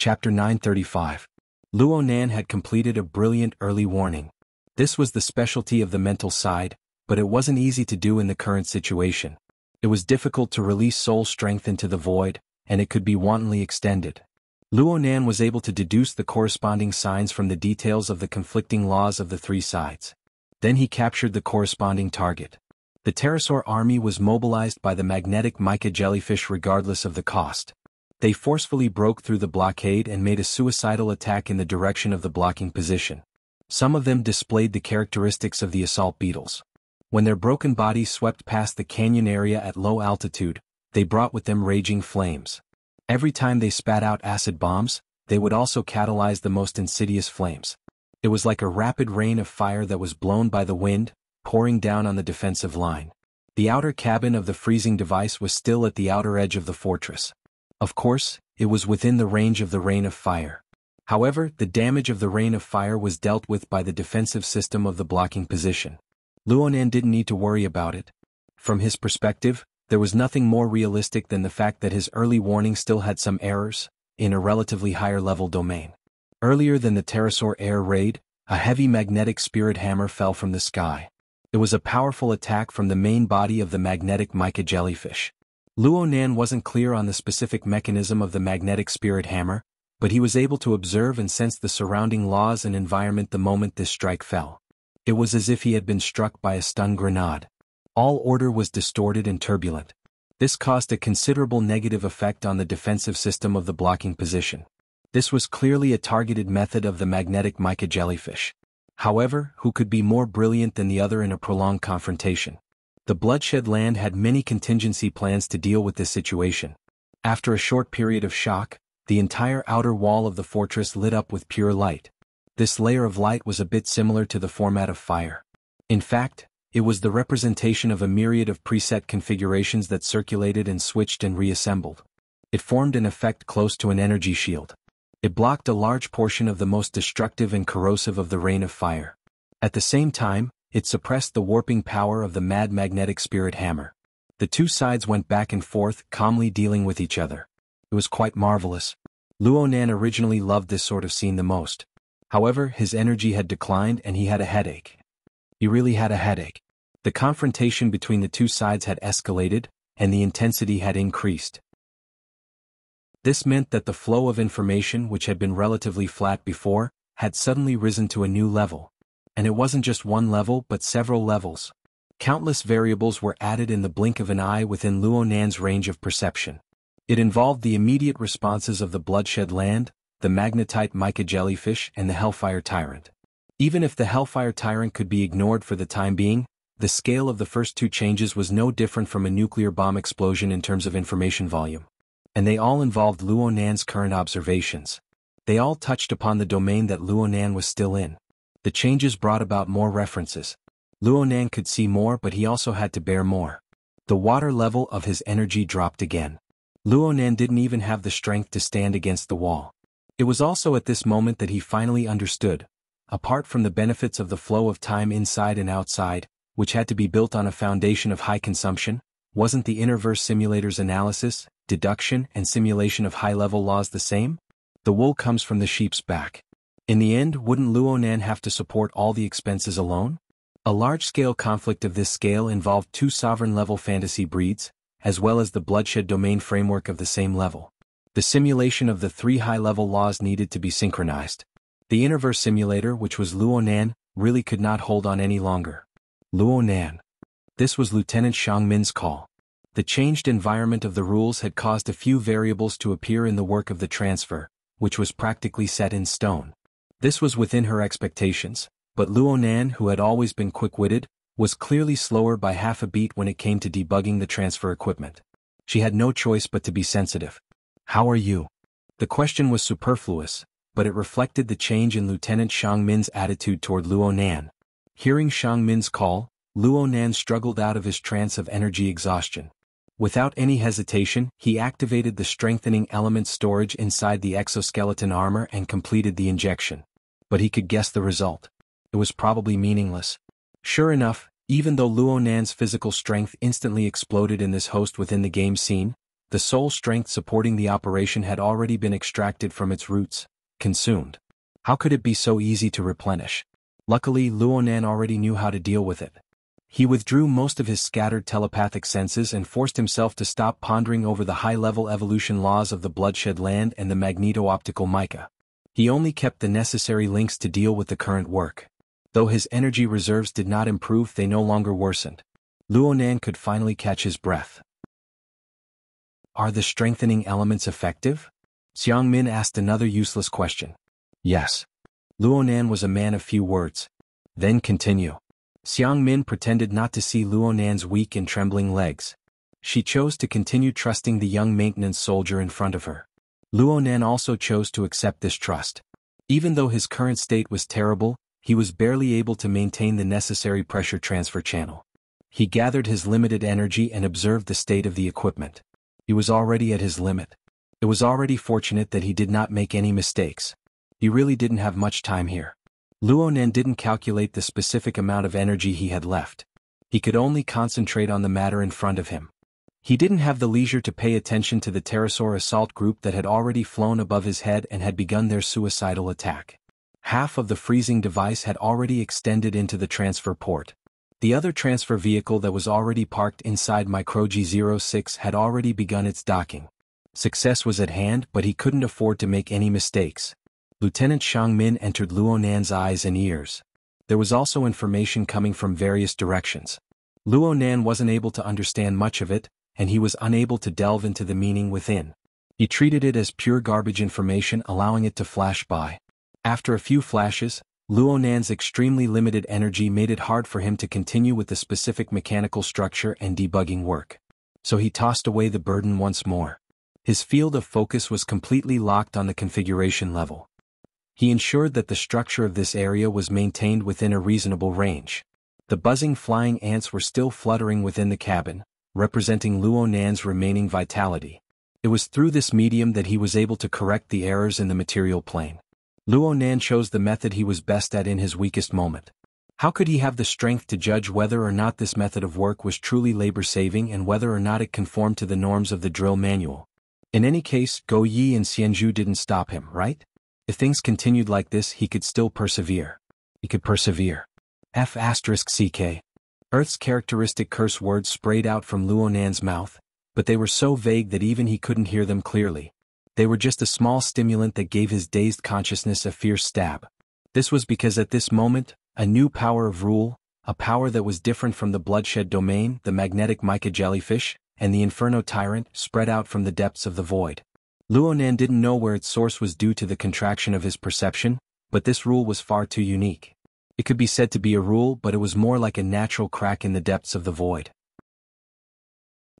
Chapter 935. Luo Nan had completed a brilliant early warning. This was the specialty of the mental side, but it wasn't easy to do in the current situation. It was difficult to release soul strength into the void, and it could be wantonly extended. Luo Nan was able to deduce the corresponding signs from the details of the conflicting laws of the three sides. Then he captured the corresponding target. The pterosaur army was mobilized by the magnetic mica jellyfish regardless of the cost. They forcefully broke through the blockade and made a suicidal attack in the direction of the blocking position. Some of them displayed the characteristics of the assault beetles. When their broken bodies swept past the canyon area at low altitude, they brought with them raging flames. Every time they spat out acid bombs, they would also catalyze the most insidious flames. It was like a rapid rain of fire that was blown by the wind, pouring down on the defensive line. The outer cabin of the freezing device was still at the outer edge of the fortress. Of course, it was within the range of the rain of fire. However, the damage of the rain of fire was dealt with by the defensive system of the blocking position. Luo Nan didn't need to worry about it. From his perspective, there was nothing more realistic than the fact that his early warning still had some errors, in a relatively higher level domain. Earlier than the pterosaur air raid, a heavy magnetic spirit hammer fell from the sky. It was a powerful attack from the main body of the magnetic mica jellyfish. Luo Nan wasn't clear on the specific mechanism of the magnetic spirit hammer, but he was able to observe and sense the surrounding laws and environment the moment this strike fell. It was as if he had been struck by a stun grenade. All order was distorted and turbulent. This caused a considerable negative effect on the defensive system of the blocking position. This was clearly a targeted method of the magnetic mica jellyfish. However, who could be more brilliant than the other in a prolonged confrontation? The Bloodshed Land had many contingency plans to deal with this situation. After a short period of shock, the entire outer wall of the fortress lit up with pure light. This layer of light was a bit similar to the format of fire. In fact, it was the representation of a myriad of preset configurations that circulated and switched and reassembled. It formed an effect close to an energy shield. It blocked a large portion of the most destructive and corrosive of the rain of fire. At the same time, it suppressed the warping power of the mad magnetic spirit hammer. The two sides went back and forth, calmly dealing with each other. It was quite marvelous. Luo Nan originally loved this sort of scene the most. However, his energy had declined and he had a headache. He really had a headache. The confrontation between the two sides had escalated, and the intensity had increased. This meant that the flow of information, which had been relatively flat before, had suddenly risen to a new level. And it wasn't just one level but several levels. Countless variables were added in the blink of an eye within Luo Nan's range of perception. It involved the immediate responses of the Bloodshed Land, the magnetite mica jellyfish, and the Hellfire Tyrant. Even if the Hellfire Tyrant could be ignored for the time being, the scale of the first two changes was no different from a nuclear bomb explosion in terms of information volume. And they all involved Luo Nan's current observations. They all touched upon the domain that Luo Nan was still in. The changes brought about more references. Luo Nan could see more, but he also had to bear more. The water level of his energy dropped again. Luo Nan didn't even have the strength to stand against the wall. It was also at this moment that he finally understood. Apart from the benefits of the flow of time inside and outside, which had to be built on a foundation of high consumption, wasn't the Interverse Simulator's analysis, deduction, and simulation of high-level laws the same? The wool comes from the sheep's back. In the end, wouldn't Luo Nan have to support all the expenses alone? A large-scale conflict of this scale involved two sovereign-level fantasy breeds, as well as the bloodshed domain framework of the same level. The simulation of the three high-level laws needed to be synchronized. The Interverse Simulator, which was Luo Nan, really could not hold on any longer. Luo Nan. This was Lieutenant Xiang Min's call. The changed environment of the rules had caused a few variables to appear in the work of the transfer, which was practically set in stone. This was within her expectations, but Luo Nan, who had always been quick-witted, was clearly slower by half a beat when it came to debugging the transfer equipment. She had no choice but to be sensitive. "How are you?" The question was superfluous, but it reflected the change in Lieutenant Xiang Min's attitude toward Luo Nan. Hearing Xiang Min's call, Luo Nan struggled out of his trance of energy exhaustion. Without any hesitation, he activated the strengthening element storage inside the exoskeleton armor and completed the injection. But he could guess the result. It was probably meaningless. Sure enough, even though Luo Nan's physical strength instantly exploded in this host within the game scene, The soul strength supporting the operation had already been extracted from its roots, consumed. How could it be so easy to replenish? Luckily, Luonan already knew how to deal with it. He withdrew most of his scattered telepathic senses and forced himself to stop pondering over the high-level evolution laws of the bloodshed land and the magneto-optical mica. He only kept the necessary links to deal with the current work. Though his energy reserves did not improve, they no longer worsened. Luonan could finally catch his breath. Are the strengthening elements effective? Xiang Min asked another useless question. Yes. Luonan was a man of few words. Then continue. Xiang Min pretended not to see Luonan's weak and trembling legs. She chose to continue trusting the young maintenance soldier in front of her. Luonan also chose to accept this trust. Even though his current state was terrible, he was barely able to maintain the necessary pressure transfer channel. He gathered his limited energy and observed the state of the equipment. He was already at his limit. It was already fortunate that he did not make any mistakes. He really didn't have much time here. Luonan didn't calculate the specific amount of energy he had left. He could only concentrate on the matter in front of him. He didn't have the leisure to pay attention to the pterosaur assault group that had already flown above his head and had begun their suicidal attack. Half of the freezing device had already extended into the transfer port. The other transfer vehicle that was already parked inside Microgi-06 had already begun its docking. Success was at hand, but he couldn't afford to make any mistakes. Lieutenant Xiang Min entered Luonan's eyes and ears. There was also information coming from various directions. Luonan wasn't able to understand much of it, and he was unable to delve into the meaning within. He treated it as pure garbage information, allowing it to flash by. After a few flashes, Luonan's extremely limited energy made it hard for him to continue with the specific mechanical structure and debugging work. So he tossed away the burden once more. His field of focus was completely locked on the configuration level. He ensured that the structure of this area was maintained within a reasonable range. The buzzing flying ants were still fluttering within the cabin, representing Luonan's remaining vitality. It was through this medium that he was able to correct the errors in the material plane. Luonan chose the method he was best at in his weakest moment. How could he have the strength to judge whether or not this method of work was truly labor-saving and whether or not it conformed to the norms of the drill manual? In any case, Go Yi and Xianzhu didn't stop him, right? If things continued like this, he could still persevere. He could persevere. F***CK. Earth's characteristic curse words sprayed out from Luonan's mouth, but they were so vague that even he couldn't hear them clearly. They were just a small stimulant that gave his dazed consciousness a fierce stab. This was because at this moment, a new power of rule, a power that was different from the bloodshed domain, the magnetic mica jellyfish, and the inferno tyrant, spread out from the depths of the void. Luonan didn't know where its source was due to the contraction of his perception, but this rule was far too unique. It could be said to be a rule, but it was more like a natural crack in the depths of the void.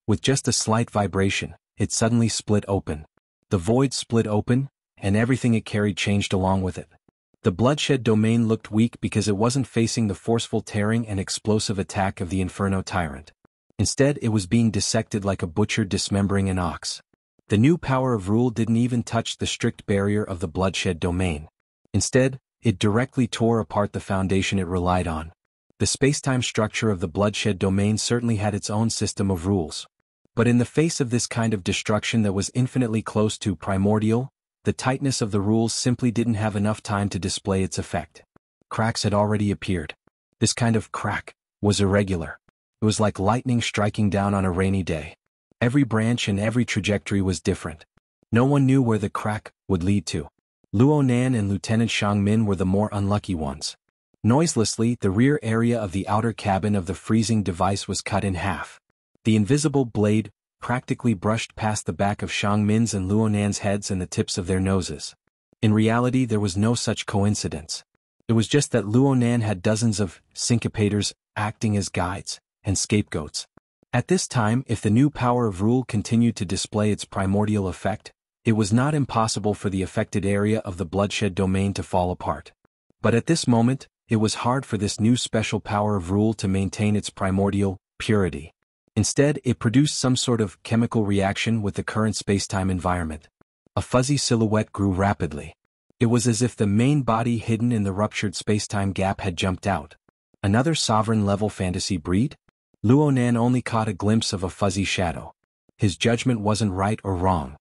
With just a slight vibration, it suddenly split open. The void split open, and everything it carried changed along with it. The bloodshed domain looked weak because it wasn't facing the forceful tearing and explosive attack of the inferno tyrant. Instead, it was being dissected like a butcher dismembering an ox. The new power of rule didn't even touch the strict barrier of the bloodshed domain. Instead, it directly tore apart the foundation it relied on. The spacetime structure of the bloodshed domain certainly had its own system of rules. But in the face of this kind of destruction that was infinitely close to primordial, the tightness of the rules simply didn't have enough time to display its effect. Cracks had already appeared. This kind of crack was irregular. It was like lightning striking down on a rainy day. Every branch and every trajectory was different. No one knew where the crack would lead to. Luonan and Lieutenant Xiang Min were the more unlucky ones. Noiselessly, the rear area of the outer cabin of the freezing device was cut in half. The invisible blade practically brushed past the back of Xiang Min's and Luonan's heads and the tips of their noses. In reality, there was no such coincidence. It was just that Luonan had dozens of syncopators acting as guides and scapegoats. At this time, if the new power of rule continued to display its primordial effect, it was not impossible for the affected area of the bloodshed domain to fall apart. But at this moment, it was hard for this new special power of rule to maintain its primordial purity. Instead, it produced some sort of chemical reaction with the current spacetime environment. A fuzzy silhouette grew rapidly. It was as if the main body hidden in the ruptured spacetime gap had jumped out. Another sovereign-level fantasy breed? Luonan only caught a glimpse of a fuzzy shadow. His judgment wasn't right or wrong.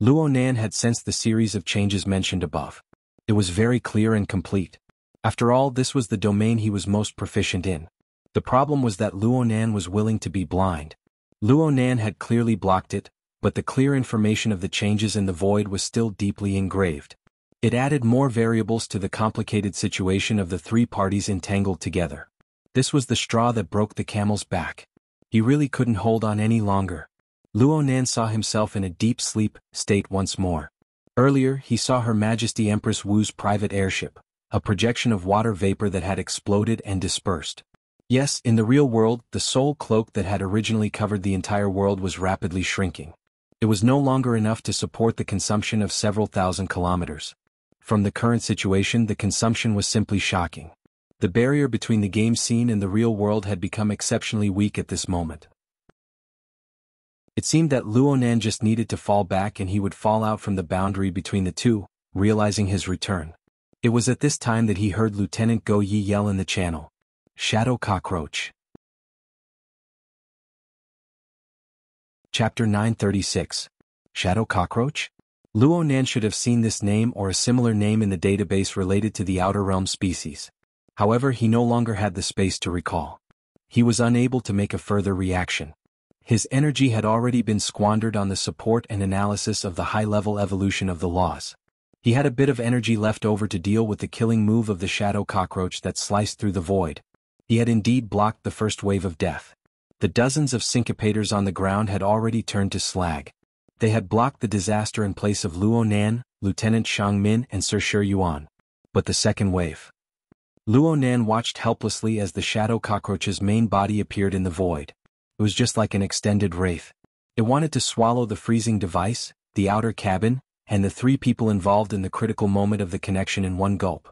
Luo Nan had sensed the series of changes mentioned above. It was very clear and complete. After all, this was the domain he was most proficient in. The problem was that Luo Nan was willing to be blind. Luo Nan had clearly blocked it, but the clear information of the changes in the void was still deeply engraved. It added more variables to the complicated situation of the three parties entangled together. This was the straw that broke the camel's back. He really couldn't hold on any longer. Luo Nan saw himself in a deep sleep state once more. Earlier, he saw Her Majesty Empress Wu's private airship, a projection of water vapor that had exploded and dispersed. Yes, in the real world, the soul cloak that had originally covered the entire world was rapidly shrinking. It was no longer enough to support the consumption of several thousand kilometers. From the current situation, the consumption was simply shocking. The barrier between the game scene and the real world had become exceptionally weak at this moment. It seemed that Luo Nan just needed to fall back and he would fall out from the boundary between the two, realizing his return. It was at this time that he heard Lieutenant Go Yi yell in the channel, "Shadow Cockroach." Chapter 936. Shadow Cockroach? Luo Nan should have seen this name or a similar name in the database related to the Outer Realm species. However, he no longer had the space to recall. He was unable to make a further reaction. His energy had already been squandered on the support and analysis of the high-level evolution of the laws. He had a bit of energy left over to deal with the killing move of the shadow cockroach that sliced through the void. He had indeed blocked the first wave of death. The dozens of syncopators on the ground had already turned to slag. They had blocked the disaster in place of Luo Nan, Lieutenant Xiang Min and Sir Shi Yuan. But the second wave. Luo Nan watched helplessly as the shadow cockroach's main body appeared in the void. It was just like an extended wraith. It wanted to swallow the freezing device, the outer cabin, and the three people involved in the critical moment of the connection in one gulp.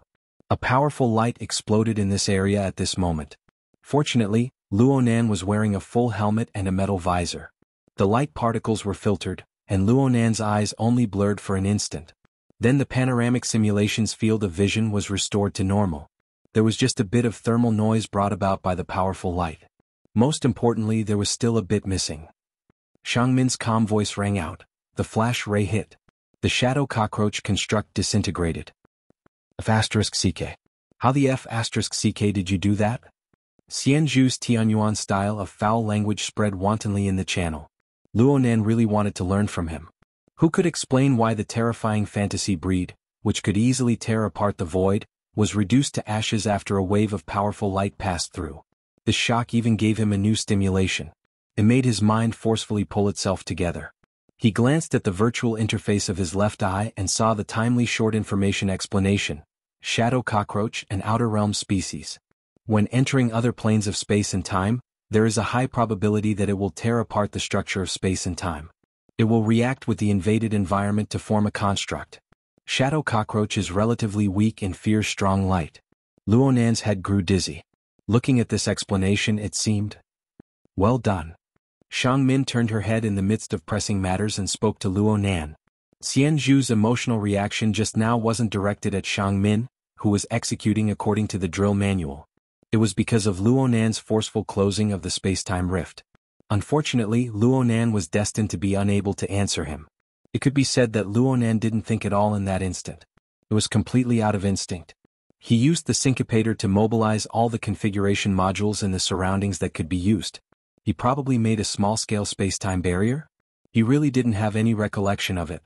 A powerful light exploded in this area at this moment. Fortunately, Luo Nan was wearing a full helmet and a metal visor. The light particles were filtered, and Luo Nan's eyes only blurred for an instant. Then the panoramic simulation's field of vision was restored to normal. There was just a bit of thermal noise brought about by the powerful light. Most importantly, there was still a bit missing. Xiang Min's calm voice rang out. The flash ray hit. The shadow cockroach construct disintegrated. F*CK. How the F*CK did you do that? Xian Zhu's Tianyuan style of foul language spread wantonly in the channel. Luo Nan really wanted to learn from him. Who could explain why the terrifying fantasy breed, which could easily tear apart the void, was reduced to ashes after a wave of powerful light passed through? This shock even gave him a new stimulation. It made his mind forcefully pull itself together. He glanced at the virtual interface of his left eye and saw the timely short information explanation: shadow cockroach and outer realm species. When entering other planes of space and time, there is a high probability that it will tear apart the structure of space and time. It will react with the invaded environment to form a construct. Shadow cockroach is relatively weak and fears strong light. Luo Nan's head grew dizzy. Looking at this explanation, it seemed well done. Xiang Min turned her head in the midst of pressing matters and spoke to Luo Nan. Xian Zhu's emotional reaction just now wasn't directed at Xiang Min, who was executing according to the drill manual. It was because of Luo Nan's forceful closing of the space-time rift. Unfortunately, Luo Nan was destined to be unable to answer him. It could be said that Luo Nan didn't think at all in that instant. It was completely out of instinct. He used the syncopator to mobilize all the configuration modules in the surroundings that could be used. He probably made a small-scale space-time barrier? He really didn't have any recollection of it.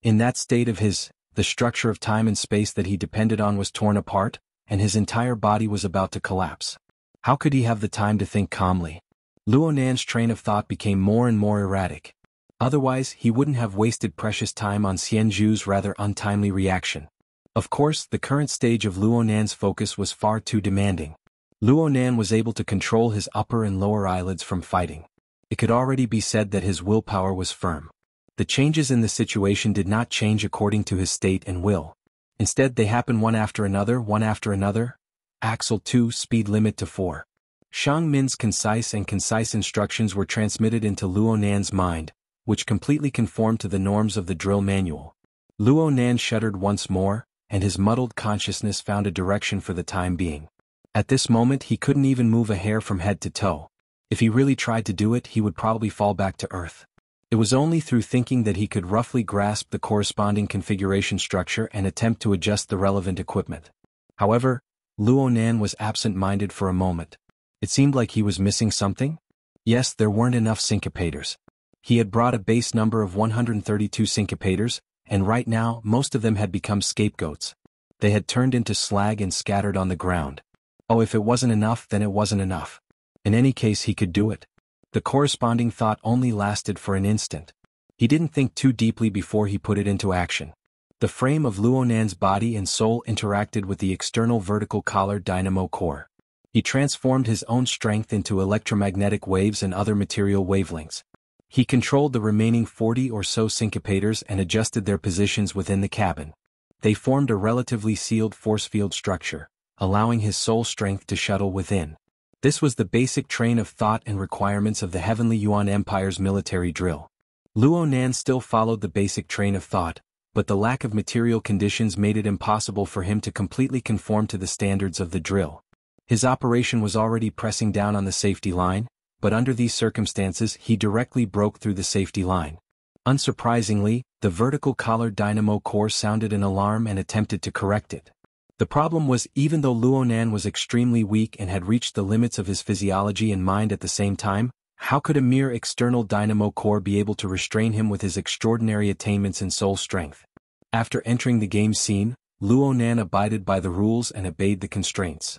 In that state of his, the structure of time and space that he depended on was torn apart, and his entire body was about to collapse. How could he have the time to think calmly? Luo Nan's train of thought became more and more erratic. Otherwise, he wouldn't have wasted precious time on Xian Zhu's rather untimely reaction. Of course, the current stage of Luo Nan's focus was far too demanding. Luo Nan was able to control his upper and lower eyelids from fighting. It could already be said that his willpower was firm. The changes in the situation did not change according to his state and will. Instead, they happened one after another, one after another. Axle 2, speed limit to 4. Xiang Min's concise instructions were transmitted into Luo Nan's mind, which completely conformed to the norms of the drill manual. Luo Nan shuddered once more, and his muddled consciousness found a direction for the time being. At this moment he couldn't even move a hair from head to toe. If he really tried to do it, he would probably fall back to Earth. It was only through thinking that he could roughly grasp the corresponding configuration structure and attempt to adjust the relevant equipment. However, Luo Nan was absent-minded for a moment. It seemed like he was missing something? Yes, there weren't enough syncopators. He had brought a base number of 132 syncopators, and right now most of them had become scapegoats. They had turned into slag and scattered on the ground. Oh, if it wasn't enough, then it wasn't enough. In any case, he could do it. The corresponding thought only lasted for an instant. He didn't think too deeply before he put it into action. The frame of Luo Nan's body and soul interacted with the external vertical collar dynamo core. He transformed his own strength into electromagnetic waves and other material wavelengths. He controlled the remaining 40 or so syncopators and adjusted their positions within the cabin. They formed a relatively sealed force field structure, allowing his soul strength to shuttle within. This was the basic train of thought and requirements of the Heavenly Yuan Empire's military drill. Luo Nan still followed the basic train of thought, but the lack of material conditions made it impossible for him to completely conform to the standards of the drill. His operation was already pressing down on the safety line, but under these circumstances he directly broke through the safety line. Unsurprisingly, the vertical collar dynamo core sounded an alarm and attempted to correct it. The problem was, even though Luo Nan was extremely weak and had reached the limits of his physiology and mind at the same time, how could a mere external dynamo core be able to restrain him with his extraordinary attainments in soul strength? After entering the game scene, Luo Nan abided by the rules and obeyed the constraints.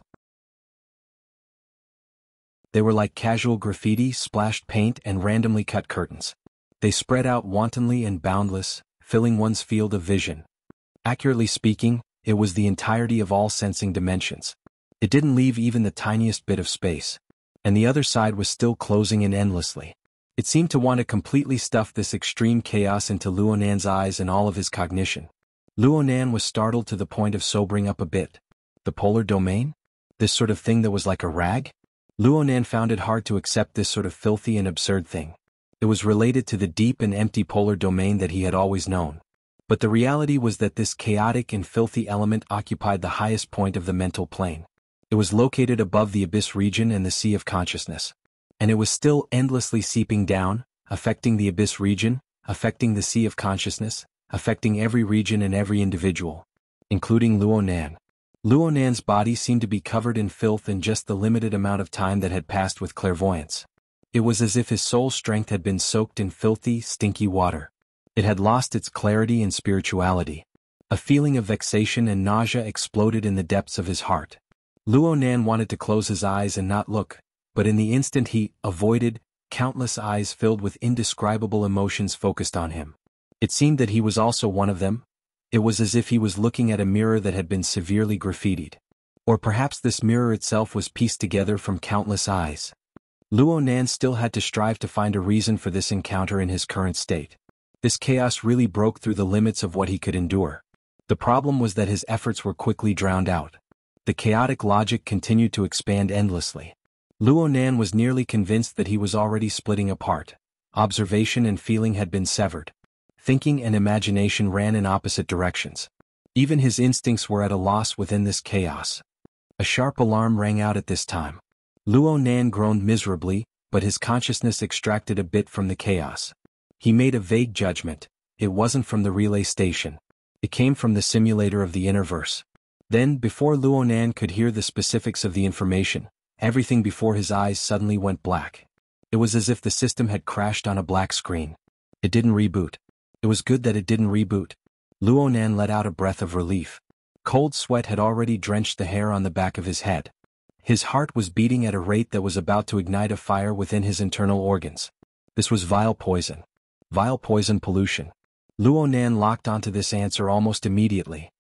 They were like casual graffiti, splashed paint, and randomly cut curtains. They spread out wantonly and boundless, filling one's field of vision. Accurately speaking, it was the entirety of all sensing dimensions. It didn't leave even the tiniest bit of space. And the other side was still closing in endlessly. It seemed to want to completely stuff this extreme chaos into Luo Nan's eyes and all of his cognition. Luo Nan was startled to the point of sobering up a bit. The polar domain? This sort of thing that was like a rag? Luo Nan found it hard to accept this sort of filthy and absurd thing. It was related to the deep and empty polar domain that he had always known. But the reality was that this chaotic and filthy element occupied the highest point of the mental plane. It was located above the abyss region and the sea of consciousness. And it was still endlessly seeping down, affecting the abyss region, affecting the sea of consciousness, affecting every region and every individual, including Luo Nan. Luo Nan's body seemed to be covered in filth in just the limited amount of time that had passed with clairvoyance. It was as if his soul strength had been soaked in filthy, stinky water. It had lost its clarity and spirituality. A feeling of vexation and nausea exploded in the depths of his heart. Luo Nan wanted to close his eyes and not look, but in the instant he avoided, countless eyes filled with indescribable emotions focused on him. It seemed that he was also one of them. It was as if he was looking at a mirror that had been severely graffitied. Or perhaps this mirror itself was pieced together from countless eyes. Luo Nan still had to strive to find a reason for this encounter in his current state. This chaos really broke through the limits of what he could endure. The problem was that his efforts were quickly drowned out. The chaotic logic continued to expand endlessly. Luo Nan was nearly convinced that he was already splitting apart. Observation and feeling had been severed. Thinking and imagination ran in opposite directions. Even his instincts were at a loss within this chaos. A sharp alarm rang out at this time. Luo Nan groaned miserably, but his consciousness extracted a bit from the chaos. He made a vague judgment. It wasn't from the relay station. It came from the simulator of the Innerverse. Then, before Luo Nan could hear the specifics of the information, everything before his eyes suddenly went black. It was as if the system had crashed on a black screen. It didn't reboot. It was good that it didn't reboot. Luo Nan let out a breath of relief. Cold sweat had already drenched the hair on the back of his head. His heart was beating at a rate that was about to ignite a fire within his internal organs. This was vile poison. Vile poison pollution. Luo Nan locked onto this answer almost immediately.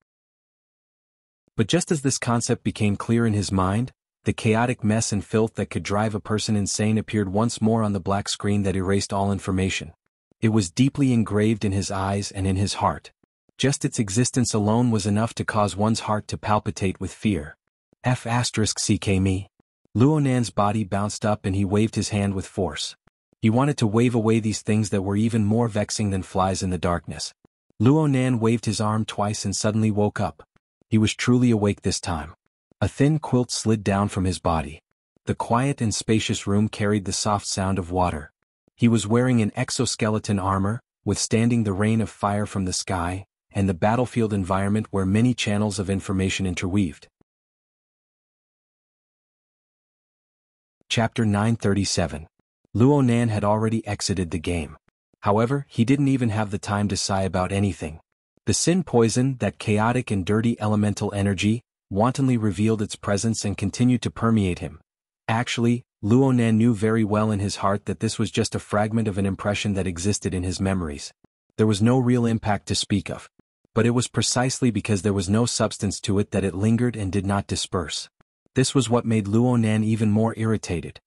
But just as this concept became clear in his mind, the chaotic mess and filth that could drive a person insane appeared once more on the black screen that erased all information. It was deeply engraved in his eyes and in his heart. Just its existence alone was enough to cause one's heart to palpitate with fear. F***ck me. Luo Nan's body bounced up and he waved his hand with force. He wanted to wave away these things that were even more vexing than flies in the darkness. Luo Nan waved his arm twice and suddenly woke up. He was truly awake this time. A thin quilt slid down from his body. The quiet and spacious room carried the soft sound of water. He was wearing an exoskeleton armor, withstanding the rain of fire from the sky, and the battlefield environment where many channels of information interweaved. Chapter 937. Luo Nan had already exited the game. However, he didn't even have the time to sigh about anything. The sin poison, that chaotic and dirty elemental energy, wantonly revealed its presence and continued to permeate him. Actually, Luo Nan knew very well in his heart that this was just a fragment of an impression that existed in his memories. There was no real impact to speak of. But it was precisely because there was no substance to it that it lingered and did not disperse. This was what made Luo Nan even more irritated.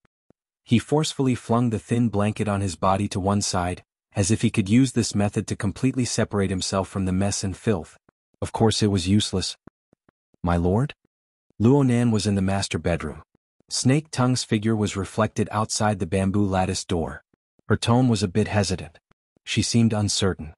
He forcefully flung the thin blanket on his body to one side, as if he could use this method to completely separate himself from the mess and filth. Of course it was useless. "My lord?" Luo Nan was in the master bedroom. Snake Tongue's figure was reflected outside the bamboo lattice door. Her tone was a bit hesitant. She seemed uncertain.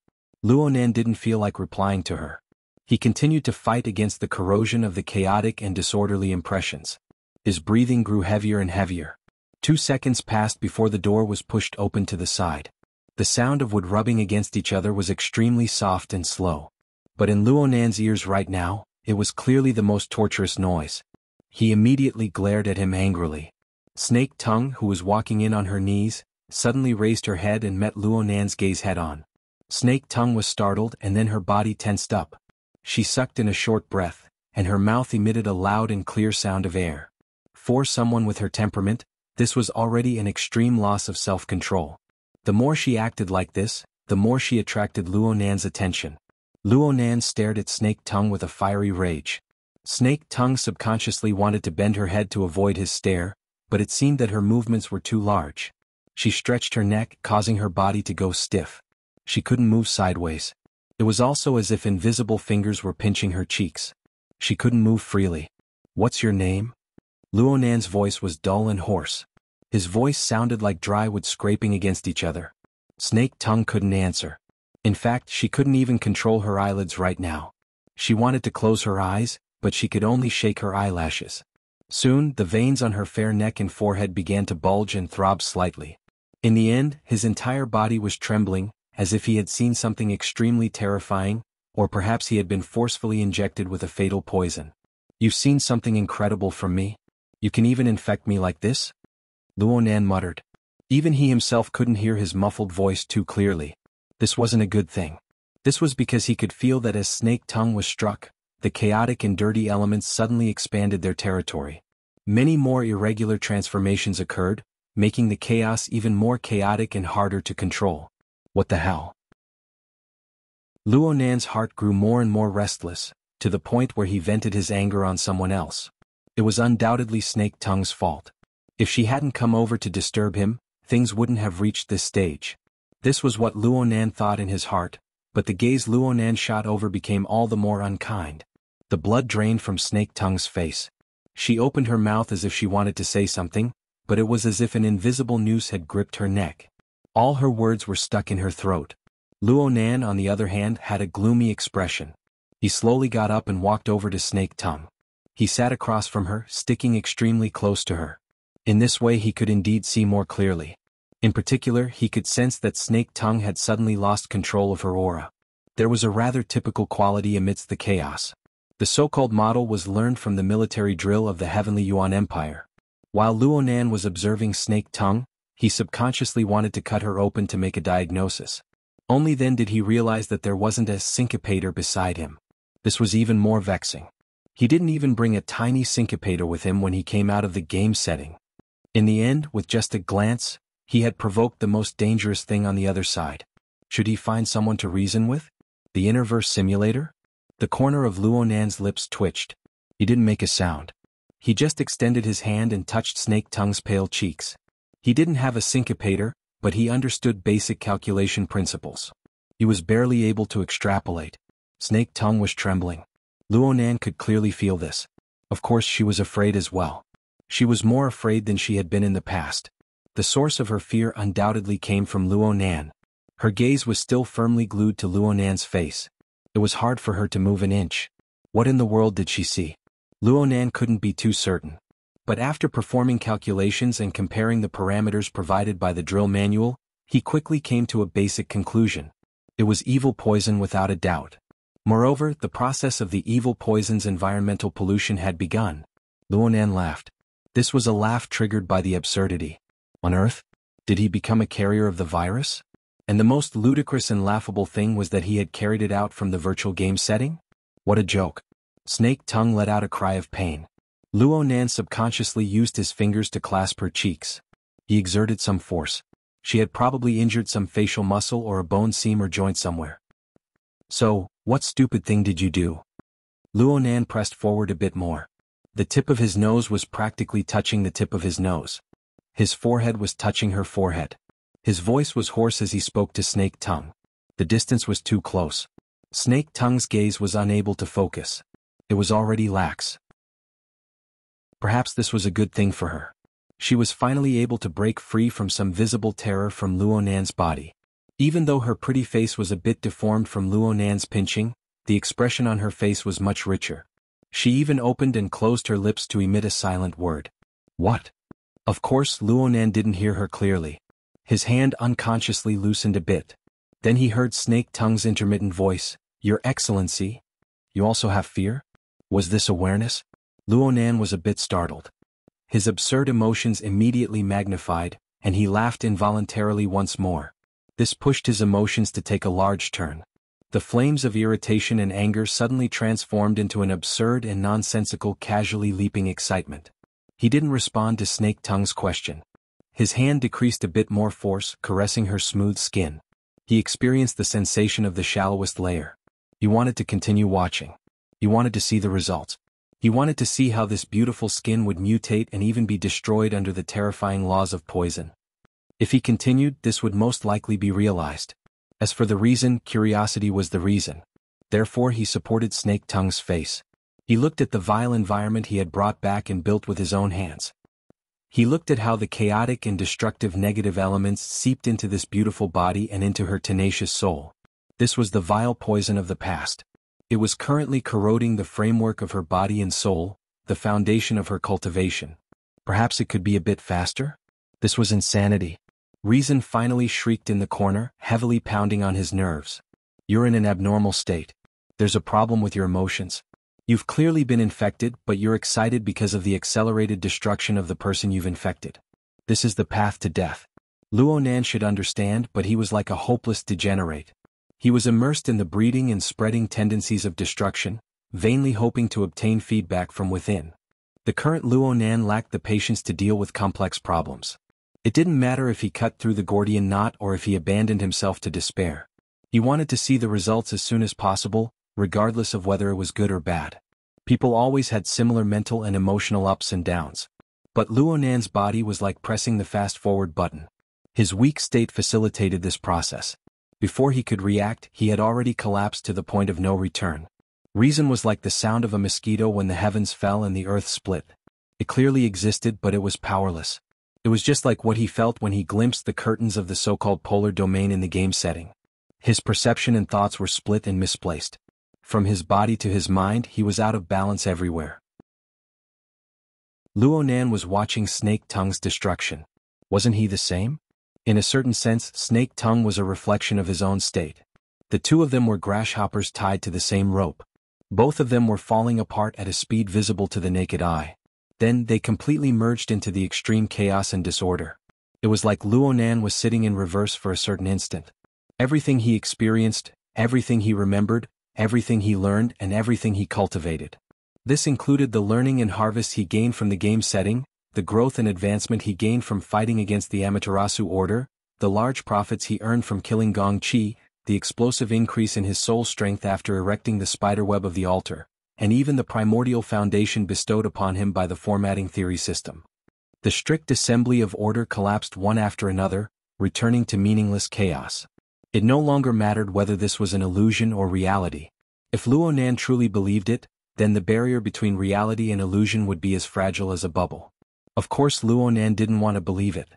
Luo Nan didn't feel like replying to her. He continued to fight against the corrosion of the chaotic and disorderly impressions. His breathing grew heavier and heavier. 2 seconds passed before the door was pushed open to the side. The sound of wood rubbing against each other was extremely soft and slow. But in Luo Nan's ears right now, it was clearly the most torturous noise. He immediately glared at him angrily. Snake Tongue, who was walking in on her knees, suddenly raised her head and met Luo Nan's gaze head-on. Snake Tongue was startled and then her body tensed up. She sucked in a short breath, and her mouth emitted a loud and clear sound of air. For someone with her temperament, this was already an extreme loss of self-control. The more she acted like this, the more she attracted Luo Nan's attention. Luo Nan stared at Snake Tongue with a fiery rage. Snake Tongue subconsciously wanted to bend her head to avoid his stare, but it seemed that her movements were too large. She stretched her neck, causing her body to go stiff. She couldn't move sideways. It was also as if invisible fingers were pinching her cheeks. She couldn't move freely. "What's your name?" Luo Nan's voice was dull and hoarse. His voice sounded like dry wood scraping against each other. Snake Tongue couldn't answer. In fact, she couldn't even control her eyelids right now. She wanted to close her eyes, but she could only shake her eyelashes. Soon, the veins on her fair neck and forehead began to bulge and throb slightly. In the end, his entire body was trembling, as if he had seen something extremely terrifying, or perhaps he had been forcefully injected with a fatal poison. "You've seen something incredible from me? You can even infect me like this?" Luo Nan muttered. Even he himself couldn't hear his muffled voice too clearly. This wasn't a good thing. This was because he could feel that as Snake Tongue was struck, the chaotic and dirty elements suddenly expanded their territory. Many more irregular transformations occurred, making the chaos even more chaotic and harder to control. What the hell? Luo Nan's heart grew more and more restless, to the point where he vented his anger on someone else. It was undoubtedly Snake Tongue's fault. If she hadn't come over to disturb him, things wouldn't have reached this stage. This was what Luo Nan thought in his heart, but the gaze Luo Nan shot over became all the more unkind. The blood drained from Snake Tongue's face. She opened her mouth as if she wanted to say something, but it was as if an invisible noose had gripped her neck. All her words were stuck in her throat. Luo Nan, on the other hand, had a gloomy expression. He slowly got up and walked over to Snake Tongue. He sat across from her, sticking extremely close to her. In this way he could indeed see more clearly. In particular, he could sense that Snake Tongue had suddenly lost control of her aura. There was a rather typical quality amidst the chaos. The so-called model was learned from the military drill of the Heavenly Yuan Empire. While Luo Nan was observing Snake Tongue, he subconsciously wanted to cut her open to make a diagnosis. Only then did he realize that there wasn't a syncopator beside him. This was even more vexing. He didn't even bring a tiny syncopator with him when he came out of the game setting. In the end, with just a glance, he had provoked the most dangerous thing on the other side. Should he find someone to reason with? The Interverse Simulator? The corner of Luo Nan's lips twitched. He didn't make a sound. He just extended his hand and touched Snake Tongue's pale cheeks. He didn't have a syncopator, but he understood basic calculation principles. He was barely able to extrapolate. Snake Tongue was trembling. Luo Nan could clearly feel this. Of course she was afraid as well. She was more afraid than she had been in the past. The source of her fear undoubtedly came from Luo Nan. Her gaze was still firmly glued to Luo Nan's face. It was hard for her to move an inch. What in the world did she see? Luo Nan couldn't be too certain. But after performing calculations and comparing the parameters provided by the drill manual, he quickly came to a basic conclusion. It was evil poison without a doubt. Moreover, the process of the evil poison's environmental pollution had begun. Luonan laughed. This was a laugh triggered by the absurdity. On Earth? Did he become a carrier of the virus? And the most ludicrous and laughable thing was that he had carried it out from the virtual game setting? What a joke. Snake Tongue let out a cry of pain. Luonan subconsciously used his fingers to clasp her cheeks. He exerted some force. She had probably injured some facial muscle or a bone seam or joint somewhere. So, what stupid thing did you do? Luonan pressed forward a bit more. The tip of his nose was practically touching the tip of his nose. His forehead was touching her forehead. His voice was hoarse as he spoke to Snake Tongue. The distance was too close. Snake Tongue's gaze was unable to focus. It was already lax. Perhaps this was a good thing for her. She was finally able to break free from some visible terror from Luonan's body. Even though her pretty face was a bit deformed from Luonan's pinching, the expression on her face was much richer. She even opened and closed her lips to emit a silent word. What? Of course, Luonan didn't hear her clearly. His hand unconsciously loosened a bit. Then he heard Snake Tongue's intermittent voice, Your Excellency? You also have fear? Was this awareness? Luonan was a bit startled. His absurd emotions immediately magnified, and he laughed involuntarily once more. This pushed his emotions to take a large turn. The flames of irritation and anger suddenly transformed into an absurd and nonsensical casually leaping excitement. He didn't respond to Snake Tongue's question. His hand decreased a bit more force, caressing her smooth skin. He experienced the sensation of the shallowest layer. He wanted to continue watching. He wanted to see the results. He wanted to see how this beautiful skin would mutate and even be destroyed under the terrifying laws of poison. If he continued, this would most likely be realized. As for the reason, curiosity was the reason. Therefore he supported Snake Tongue's face. He looked at the vile environment he had brought back and built with his own hands. He looked at how the chaotic and destructive negative elements seeped into this beautiful body and into her tenacious soul. This was the vile poison of the past. It was currently corroding the framework of her body and soul, the foundation of her cultivation. Perhaps it could be a bit faster? This was insanity. Reason finally shrieked in the corner, heavily pounding on his nerves. You're in an abnormal state. There's a problem with your emotions. You've clearly been infected, but you're excited because of the accelerated destruction of the person you've infected. This is the path to death. Luonan should understand, but he was like a hopeless degenerate. He was immersed in the breeding and spreading tendencies of destruction, vainly hoping to obtain feedback from within. The current Luonan lacked the patience to deal with complex problems. It didn't matter if he cut through the Gordian knot or if he abandoned himself to despair. He wanted to see the results as soon as possible, regardless of whether it was good or bad. People always had similar mental and emotional ups and downs. But Luonan's body was like pressing the fast-forward button. His weak state facilitated this process. Before he could react, he had already collapsed to the point of no return. Reason was like the sound of a mosquito when the heavens fell and the earth split. It clearly existed, but it was powerless. It was just like what he felt when he glimpsed the curtains of the so-called polar domain in the game setting. His perception and thoughts were split and misplaced. From his body to his mind, he was out of balance everywhere. Luonan was watching Snake Tongue's destruction. Wasn't he the same? In a certain sense, Snake Tongue was a reflection of his own state. The two of them were grasshoppers tied to the same rope. Both of them were falling apart at a speed visible to the naked eye. Then they completely merged into the extreme chaos and disorder. It was like Luonan was sitting in reverse for a certain instant. Everything he experienced, everything he remembered, everything he learned, and everything he cultivated. This included the learning and harvest he gained from the game setting, the growth and advancement he gained from fighting against the Amaterasu Order, the large profits he earned from killing Gong Chi, the explosive increase in his soul strength after erecting the spiderweb of the altar, and even the primordial foundation bestowed upon him by the formatting theory system. The strict assembly of order collapsed one after another, returning to meaningless chaos. It no longer mattered whether this was an illusion or reality. If Luonan truly believed it, then the barrier between reality and illusion would be as fragile as a bubble. Of course Luonan didn't want to believe it.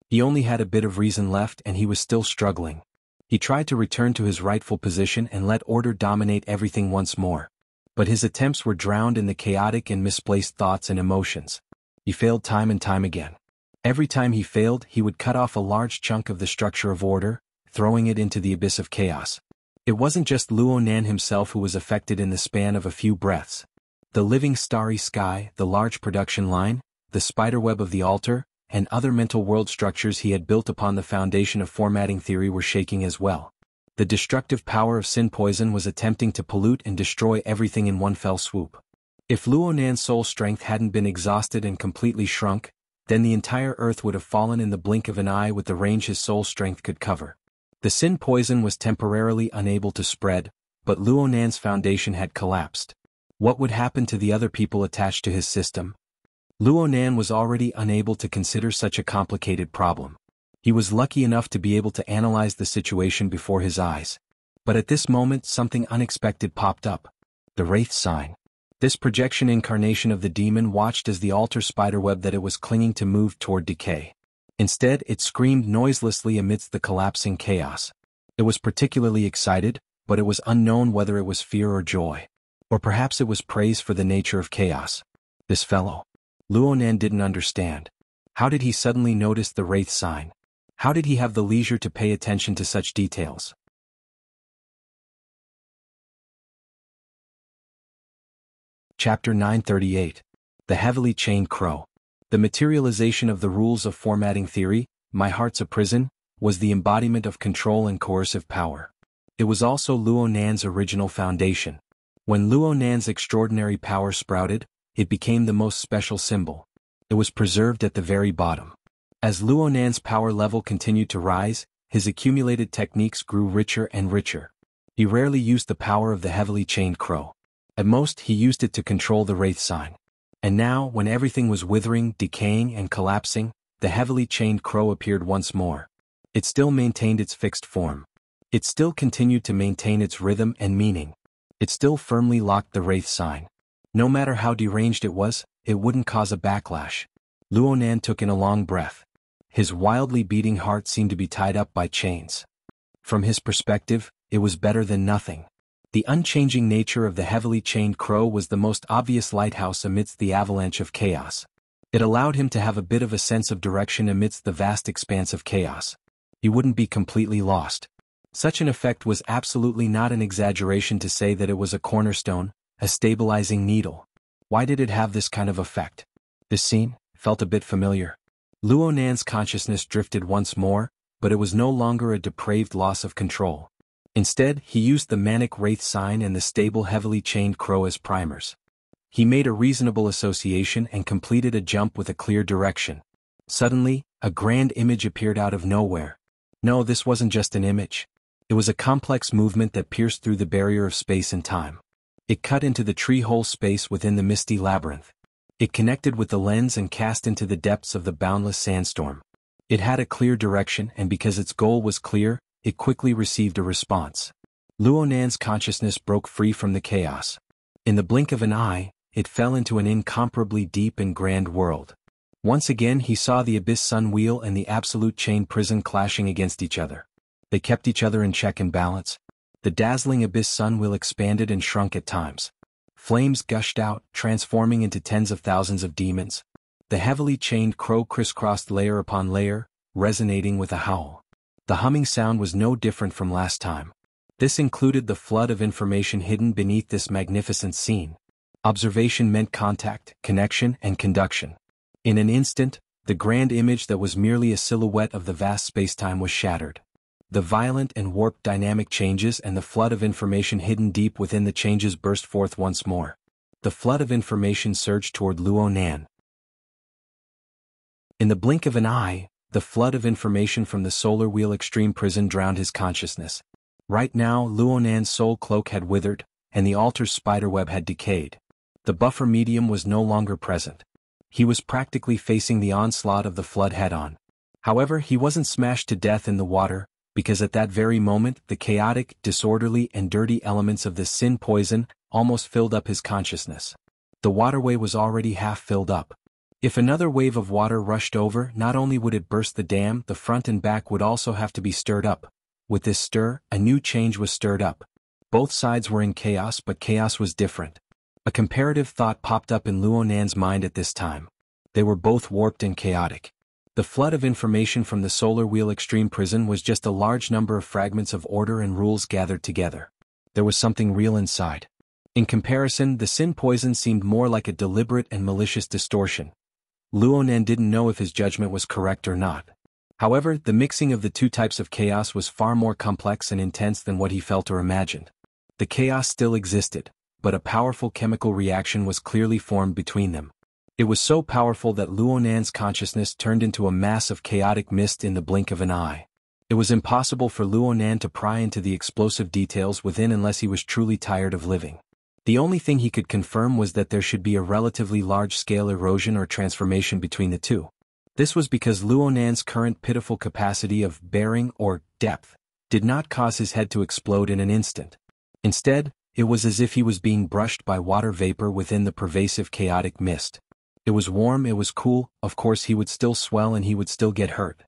He only had a bit of reason left and he was still struggling. He tried to return to his rightful position and let order dominate everything once more. But his attempts were drowned in the chaotic and misplaced thoughts and emotions. He failed time and time again. Every time he failed, he would cut off a large chunk of the structure of order, throwing it into the abyss of chaos. It wasn't just Luo Nan himself who was affected in the span of a few breaths. The living starry sky, the large production line, the spiderweb of the altar, and other mental world structures he had built upon the foundation of formatting theory were shaking as well. The destructive power of sin poison was attempting to pollute and destroy everything in one fell swoop. If Luo Nan's soul strength hadn't been exhausted and completely shrunk, then the entire earth would have fallen in the blink of an eye with the range his soul strength could cover. The sin poison was temporarily unable to spread, but Luo Nan's foundation had collapsed. What would happen to the other people attached to his system? Luo Nan was already unable to consider such a complicated problem. He was lucky enough to be able to analyze the situation before his eyes. But at this moment something unexpected popped up. The Wraith sign. This projection incarnation of the demon watched as the altar spiderweb that it was clinging to moved toward decay. Instead, it screamed noiselessly amidst the collapsing chaos. It was particularly excited, but it was unknown whether it was fear or joy. Or perhaps it was praise for the nature of chaos. This fellow. Luo Nan didn't understand. How did he suddenly notice the Wraith sign? How did he have the leisure to pay attention to such details? Chapter 938. The Heavily Chained Crow. The materialization of the rules of formatting theory, My Heart's a Prison, was the embodiment of control and coercive power. It was also Luo Nan's original foundation. When Luo Nan's extraordinary power sprouted, it became the most special symbol. It was preserved at the very bottom. As Luo Nan's power level continued to rise, his accumulated techniques grew richer and richer. He rarely used the power of the heavily chained crow. At most, he used it to control the Wraith sign. And now, when everything was withering, decaying, and collapsing, the heavily chained crow appeared once more. It still maintained its fixed form. It still continued to maintain its rhythm and meaning. It still firmly locked the Wraith sign. No matter how deranged it was, it wouldn't cause a backlash. Luo Nan took in a long breath. His wildly beating heart seemed to be tied up by chains. From his perspective, it was better than nothing. The unchanging nature of the heavily chained crow was the most obvious lighthouse amidst the avalanche of chaos. It allowed him to have a bit of a sense of direction amidst the vast expanse of chaos. He wouldn't be completely lost. Such an effect was absolutely not an exaggeration to say that it was a cornerstone, a stabilizing needle. Why did it have this kind of effect? This scene felt a bit familiar. Luo Nan's consciousness drifted once more, but it was no longer a depraved loss of control. Instead, he used the manic Wraith sign and the stable heavily chained crow as primers. He made a reasonable association and completed a jump with a clear direction. Suddenly, a grand image appeared out of nowhere. No, this wasn't just an image. It was a complex movement that pierced through the barrier of space and time. It cut into the tree-hole space within the misty labyrinth. It connected with the lens and cast into the depths of the boundless sandstorm. It had a clear direction, and because its goal was clear, it quickly received a response. Luo Nan's consciousness broke free from the chaos. In the blink of an eye, it fell into an incomparably deep and grand world. Once again he saw the Abyss Sun Wheel and the Absolute Chain Prison clashing against each other. They kept each other in check and balance. The dazzling Abyss Sun Wheel expanded and shrunk at times. Flames gushed out, transforming into tens of thousands of demons. The heavily chained crow crisscrossed layer upon layer, resonating with a howl. The humming sound was no different from last time. This included the flood of information hidden beneath this magnificent scene. Observation meant contact, connection, and conduction. In an instant, the grand image that was merely a silhouette of the vast spacetime was shattered. The violent and warped dynamic changes and the flood of information hidden deep within the changes burst forth once more. The flood of information surged toward Luo Nan. In the blink of an eye, the flood of information from the Solar Wheel Extreme Prison drowned his consciousness. Right now, Luo Nan's soul cloak had withered, and the altar's spiderweb had decayed. The buffer medium was no longer present. He was practically facing the onslaught of the flood head-on. However, he wasn't smashed to death in the water, because at that very moment the chaotic, disorderly, and dirty elements of the sin poison almost filled up his consciousness. The waterway was already half filled up. If another wave of water rushed over, not only would it burst the dam, the front and back would also have to be stirred up. With this stir, a new change was stirred up. Both sides were in chaos, but chaos was different. A comparative thought popped up in Luo Nan's mind at this time. They were both warped and chaotic. The flood of information from the Solar Wheel Extreme Prison was just a large number of fragments of order and rules gathered together. There was something real inside. In comparison, the Sin Poison seemed more like a deliberate and malicious distortion. Luo Nan didn't know if his judgment was correct or not. However, the mixing of the two types of chaos was far more complex and intense than what he felt or imagined. The chaos still existed, but a powerful chemical reaction was clearly formed between them. It was so powerful that Luo Nan's consciousness turned into a mass of chaotic mist in the blink of an eye. It was impossible for Luo Nan to pry into the explosive details within unless he was truly tired of living. The only thing he could confirm was that there should be a relatively large-scale erosion or transformation between the two. This was because Luo Nan's current pitiful capacity of bearing or depth did not cause his head to explode in an instant. Instead, it was as if he was being brushed by water vapor within the pervasive chaotic mist. It was warm, it was cool, of course he would still swell and he would still get hurt.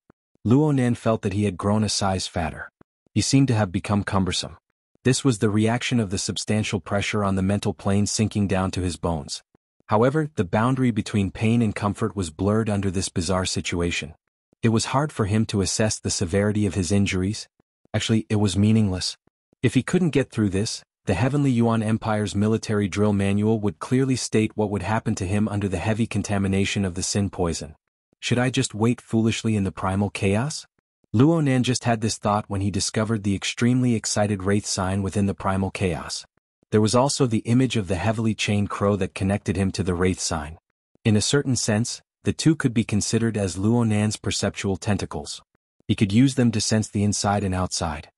Luo Nan felt that he had grown a size fatter. He seemed to have become cumbersome. This was the reaction of the substantial pressure on the mental plane sinking down to his bones. However, the boundary between pain and comfort was blurred under this bizarre situation. It was hard for him to assess the severity of his injuries. Actually, it was meaningless. If he couldn't get through this, the Heavenly Yuan Empire's military drill manual would clearly state what would happen to him under the heavy contamination of the Sin Poison. Should I just wait foolishly in the primal chaos? Luo Nan just had this thought when he discovered the extremely excited Wraith sign within the primal chaos. There was also the image of the heavily chained crow that connected him to the Wraith sign. In a certain sense, the two could be considered as Luo Nan's perceptual tentacles. He could use them to sense the inside and outside.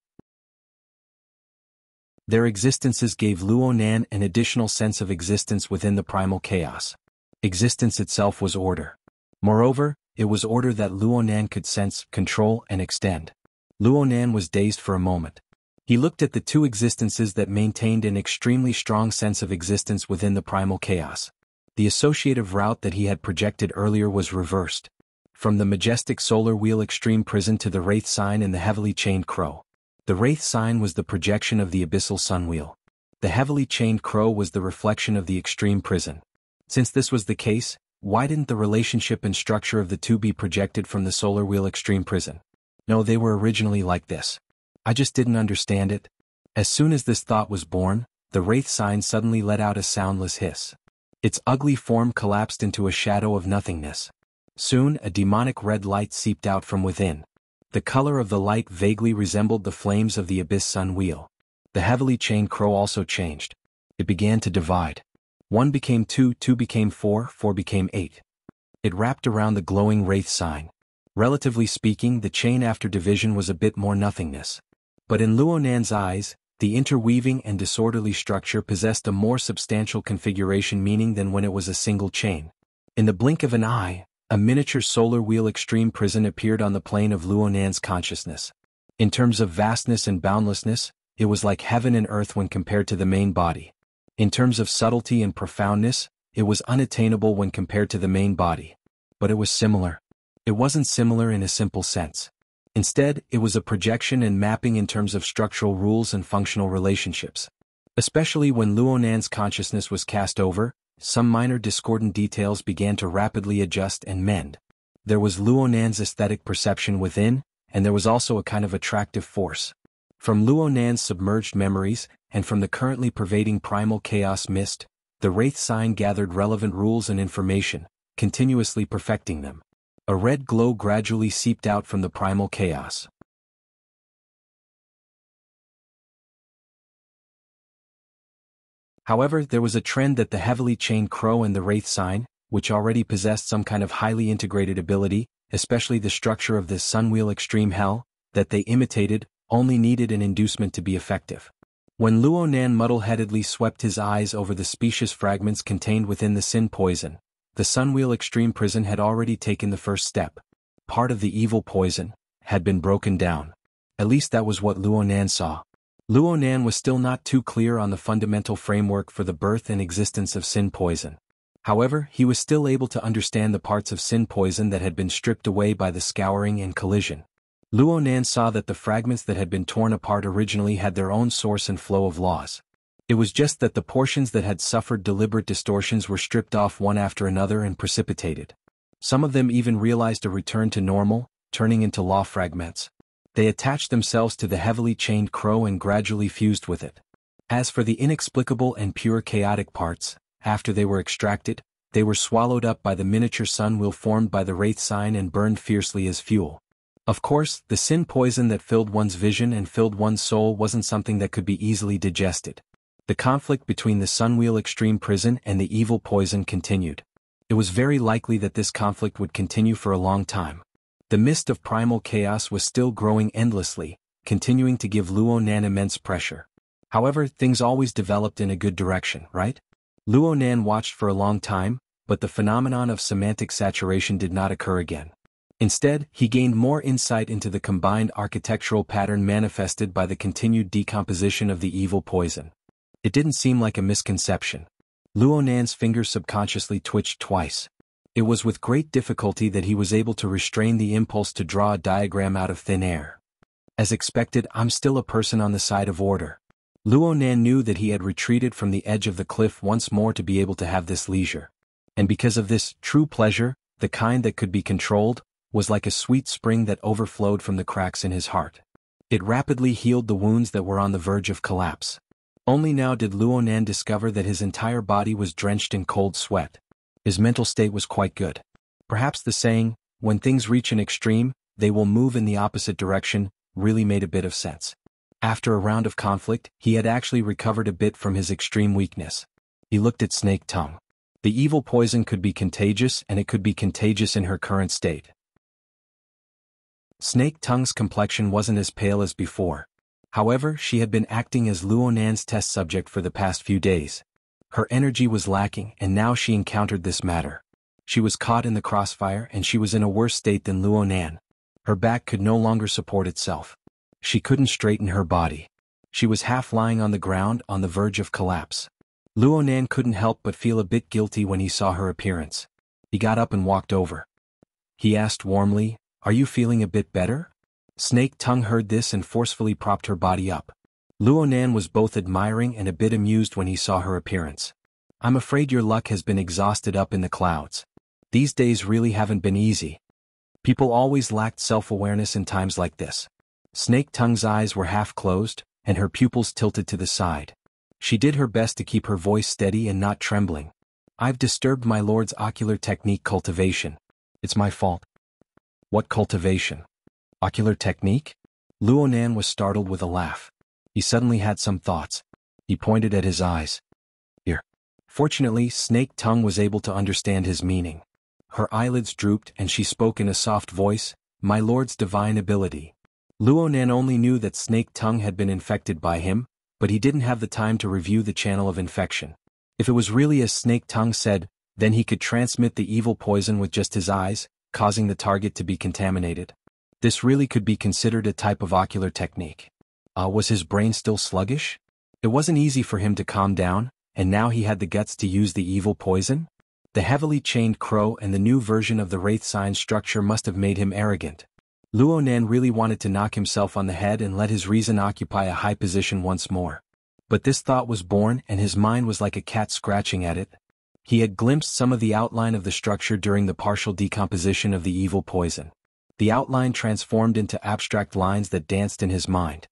Their existences gave Luo Nan an additional sense of existence within the primal chaos. Existence itself was order. Moreover, it was order that Luo Nan could sense, control, and extend. Luo Nan was dazed for a moment. He looked at the two existences that maintained an extremely strong sense of existence within the primal chaos. The associative route that he had projected earlier was reversed. From the majestic Solar Wheel Extreme Prison to the Wraith sign and the heavily chained crow. The Wraith sign was the projection of the abyssal sun wheel. The heavily chained crow was the reflection of the extreme prison. Since this was the case, why didn't the relationship and structure of the two be projected from the Solar Wheel Extreme Prison? No, they were originally like this. I just didn't understand it. As soon as this thought was born, the Wraith sign suddenly let out a soundless hiss. Its ugly form collapsed into a shadow of nothingness. Soon, a demonic red light seeped out from within. The color of the light vaguely resembled the flames of the abyss sun wheel. The heavily chained crow also changed. It began to divide. 1 became 2, 2 became 4, 4 became 8. It wrapped around the glowing Wraith sign. Relatively speaking, the chain after division was a bit more nothingness. But in Luo Nan's eyes, the interweaving and disorderly structure possessed a more substantial configuration meaning than when it was a single chain. In the blink of an eye, a miniature Solar Wheel Extreme Prison appeared on the plane of Luo Nan's consciousness. In terms of vastness and boundlessness, it was like heaven and earth when compared to the main body. In terms of subtlety and profoundness, it was unattainable when compared to the main body. But it was similar. It wasn't similar in a simple sense. Instead, it was a projection and mapping in terms of structural rules and functional relationships. Especially when Luo Nan's consciousness was cast over, some minor discordant details began to rapidly adjust and mend. There was Luo Nan's aesthetic perception within, and there was also a kind of attractive force. From Luo Nan's submerged memories, and from the currently pervading primal chaos mist, the Wraith sign gathered relevant rules and information, continuously perfecting them. A red glow gradually seeped out from the primal chaos. However, there was a trend that the heavily chained crow and the Wraith sign, which already possessed some kind of highly integrated ability, especially the structure of this Sunwheel Extreme Hell, that they imitated, only needed an inducement to be effective. When Luo Nan muddle-headedly swept his eyes over the specious fragments contained within the Sin Poison, the Sunwheel Extreme Prison had already taken the first step. Part of the evil poison had been broken down. At least that was what Luo Nan saw. Luo Nan was still not too clear on the fundamental framework for the birth and existence of Sin Poison. However, he was still able to understand the parts of Sin Poison that had been stripped away by the scouring and collision. Luo Nan saw that the fragments that had been torn apart originally had their own source and flow of laws. It was just that the portions that had suffered deliberate distortions were stripped off one after another and precipitated. Some of them even realized a return to normal, turning into law fragments. They attached themselves to the heavily chained crow and gradually fused with it. As for the inexplicable and pure chaotic parts, after they were extracted, they were swallowed up by the miniature sun wheel formed by the wraith sign and burned fiercely as fuel. Of course, the sin poison that filled one's vision and filled one's soul wasn't something that could be easily digested. The conflict between the Sunwheel Extreme Prison and the evil poison continued. It was very likely that this conflict would continue for a long time. The mist of primal chaos was still growing endlessly, continuing to give Luo Nan immense pressure. However, things always developed in a good direction, right? Luo Nan watched for a long time, but the phenomenon of semantic saturation did not occur again. Instead, he gained more insight into the combined architectural pattern manifested by the continued decomposition of the evil poison. It didn't seem like a misconception. Luo Nan's fingers subconsciously twitched twice. It was with great difficulty that he was able to restrain the impulse to draw a diagram out of thin air. As expected, I'm still a person on the side of order. Luo Nan knew that he had retreated from the edge of the cliff once more to be able to have this leisure. And because of this, true pleasure, the kind that could be controlled, was like a sweet spring that overflowed from the cracks in his heart. It rapidly healed the wounds that were on the verge of collapse. Only now did Luo Nan discover that his entire body was drenched in cold sweat. His mental state was quite good. Perhaps the saying, when things reach an extreme, they will move in the opposite direction, really made a bit of sense. After a round of conflict, he had actually recovered a bit from his extreme weakness. He looked at Snake Tongue. The evil poison could be contagious, and it could be contagious in her current state. Snake Tongue's complexion wasn't as pale as before. However, she had been acting as Luo Nan's test subject for the past few days. Her energy was lacking, and now she encountered this matter. She was caught in the crossfire, and she was in a worse state than Luo Nan. Her back could no longer support itself. She couldn't straighten her body. She was half lying on the ground on the verge of collapse. Luo Nan couldn't help but feel a bit guilty when he saw her appearance. He got up and walked over. He asked warmly, "Are you feeling a bit better?" Snake Tongue heard this and forcefully propped her body up. Luo Nan was both admiring and a bit amused when he saw her appearance. "I'm afraid your luck has been exhausted up in the clouds. These days really haven't been easy. People always lacked self-awareness in times like this." Snake Tongue's eyes were half closed, and her pupils tilted to the side. She did her best to keep her voice steady and not trembling. "I've disturbed my lord's ocular technique cultivation. It's my fault." "What cultivation? Ocular technique?" Luo Nan was startled with a laugh. He suddenly had some thoughts. He pointed at his eyes. "Here." Fortunately, Snake Tongue was able to understand his meaning. Her eyelids drooped and she spoke in a soft voice, "My lord's divine ability." Luo Nan only knew that Snake Tongue had been infected by him, but he didn't have the time to review the channel of infection. If it was really as Snake Tongue said, then he could transmit the evil poison with just his eyes, causing the target to be contaminated. This really could be considered a type of ocular technique. Was his brain still sluggish? It wasn't easy for him to calm down, and now he had the guts to use the evil poison? The heavily chained crow and the new version of the Wraith sign structure must have made him arrogant. Luo Nan really wanted to knock himself on the head and let his reason occupy a high position once more. But this thought was born and his mind was like a cat scratching at it. He had glimpsed some of the outline of the structure during the partial decomposition of the evil poison. The outline transformed into abstract lines that danced in his mind.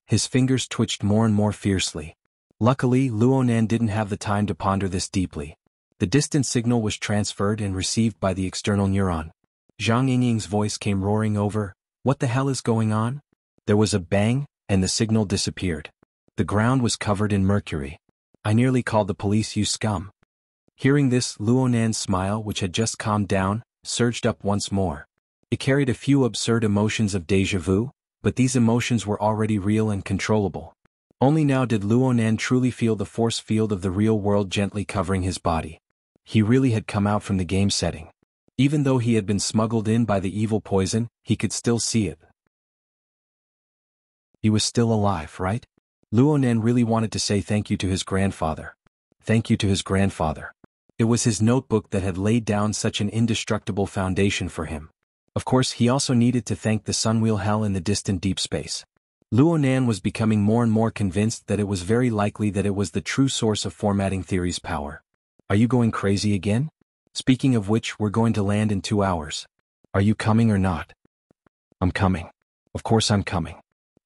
His fingers twitched more and more fiercely. Luckily, Luo Nan didn't have the time to ponder this deeply. The distant signal was transferred and received by the external neuron. Zhang Yingying's voice came roaring over, "What the hell is going on?" There was a bang, and the signal disappeared. The ground was covered in mercury. "I nearly called the police, you scum." Hearing this, Luo Nan's smile, which had just calmed down, surged up once more. It carried a few absurd emotions of déjà vu, but these emotions were already real and controllable. Only now did Luo Nan truly feel the force field of the real world gently covering his body. He really had come out from the game setting. Even though he had been smuggled in by the evil poison, he could still see it. He was still alive, right? Luo Nan really wanted to say thank you to his grandfather. Thank you to his grandfather. It was his notebook that had laid down such an indestructible foundation for him. Of course, he also needed to thank the Sunwheel Hell in the distant deep space. Luo Nan was becoming more and more convinced that it was very likely that it was the true source of formatting theory's power. "Are you going crazy again?" Speaking of which, we're going to land in 2 hours. Are you coming or not? I'm coming. Of course I'm coming.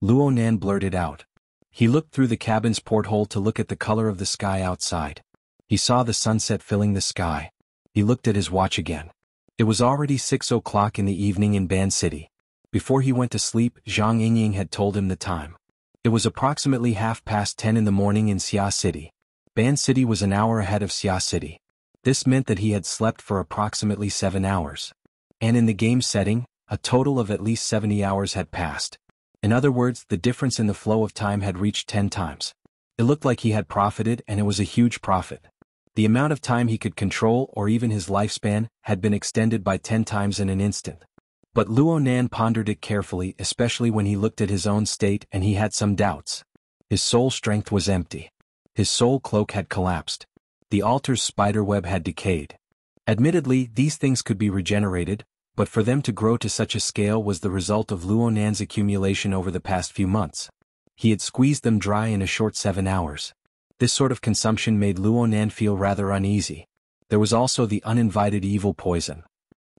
Luo Nan blurted out. He looked through the cabin's porthole to look at the color of the sky outside. He saw the sunset filling the sky. He looked at his watch again. It was already 6 o'clock in the evening in Ban City. Before he went to sleep, Zhang Yingying had told him the time. It was approximately 10:30 in the morning in Xia City. Ban City was an hour ahead of Xia City. This meant that he had slept for approximately 7 hours. And in the game setting, a total of at least 70 hours had passed. In other words, the difference in the flow of time had reached 10 times. It looked like he had profited, and it was a huge profit. The amount of time he could control, or even his lifespan, had been extended by 10 times in an instant. But Luo Nan pondered it carefully, especially when he looked at his own state, and he had some doubts. His soul strength was empty. His soul cloak had collapsed. The altar's spiderweb had decayed. Admittedly, these things could be regenerated, but for them to grow to such a scale was the result of Luo Nan's accumulation over the past few months. He had squeezed them dry in a short 7 hours. This sort of consumption made Luo Nan feel rather uneasy. There was also the uninvited evil poison.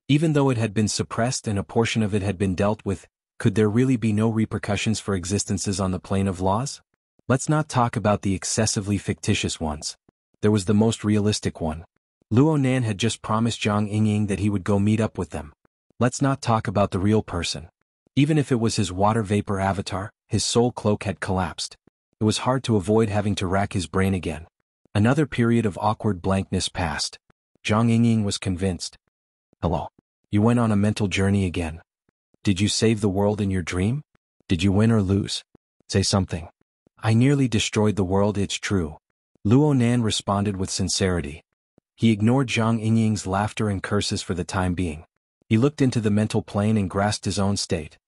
Even though it had been suppressed and a portion of it had been dealt with, could there really be no repercussions for existences on the plane of laws? Let's not talk about the excessively fictitious ones. There was the most realistic one. Luo Nan had just promised Zhang Yingying that he would go meet up with them. Let's not talk about the real person. Even if it was his water vapor avatar, his soul cloak had collapsed. It was hard to avoid having to rack his brain again. Another period of awkward blankness passed. Zhang Yingying was convinced. Hello. You went on a mental journey again. Did you save the world in your dream? Did you win or lose? Say something. I nearly destroyed the world, it's true. Luo Nan responded with sincerity. He ignored Zhang Yingying's laughter and curses for the time being. He looked into the mental plane and grasped his own state.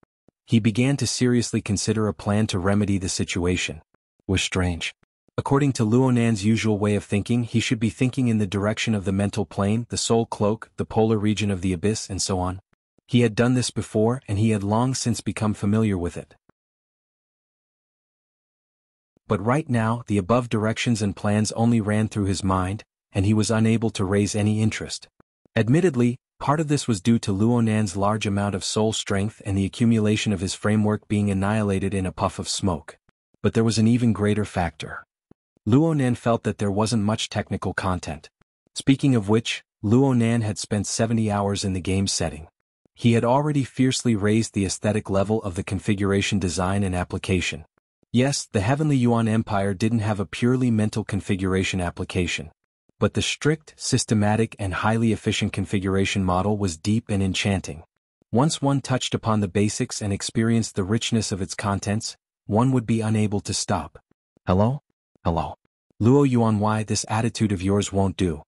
He began to seriously consider a plan to remedy the situation. It was strange. According to Luo Nan's usual way of thinking, he should be thinking in the direction of the mental plane, the soul cloak, the polar region of the abyss, and so on. He had done this before, and he had long since become familiar with it. But right now, the above directions and plans only ran through his mind, and he was unable to raise any interest. Admittedly, part of this was due to Luo Nan's large amount of soul strength and the accumulation of his framework being annihilated in a puff of smoke. But there was an even greater factor. Luo Nan felt that there wasn't much technical content. Speaking of which, Luo Nan had spent 70 hours in the game setting. He had already fiercely raised the aesthetic level of the configuration design and application. Yes, the Heavenly Yuan Empire didn't have a purely mental configuration application. But the strict, systematic and highly efficient configuration model was deep and enchanting. Once one touched upon the basics and experienced the richness of its contents, one would be unable to stop. Hello? Hello. Luo Yuan, why this attitude of yours won't do.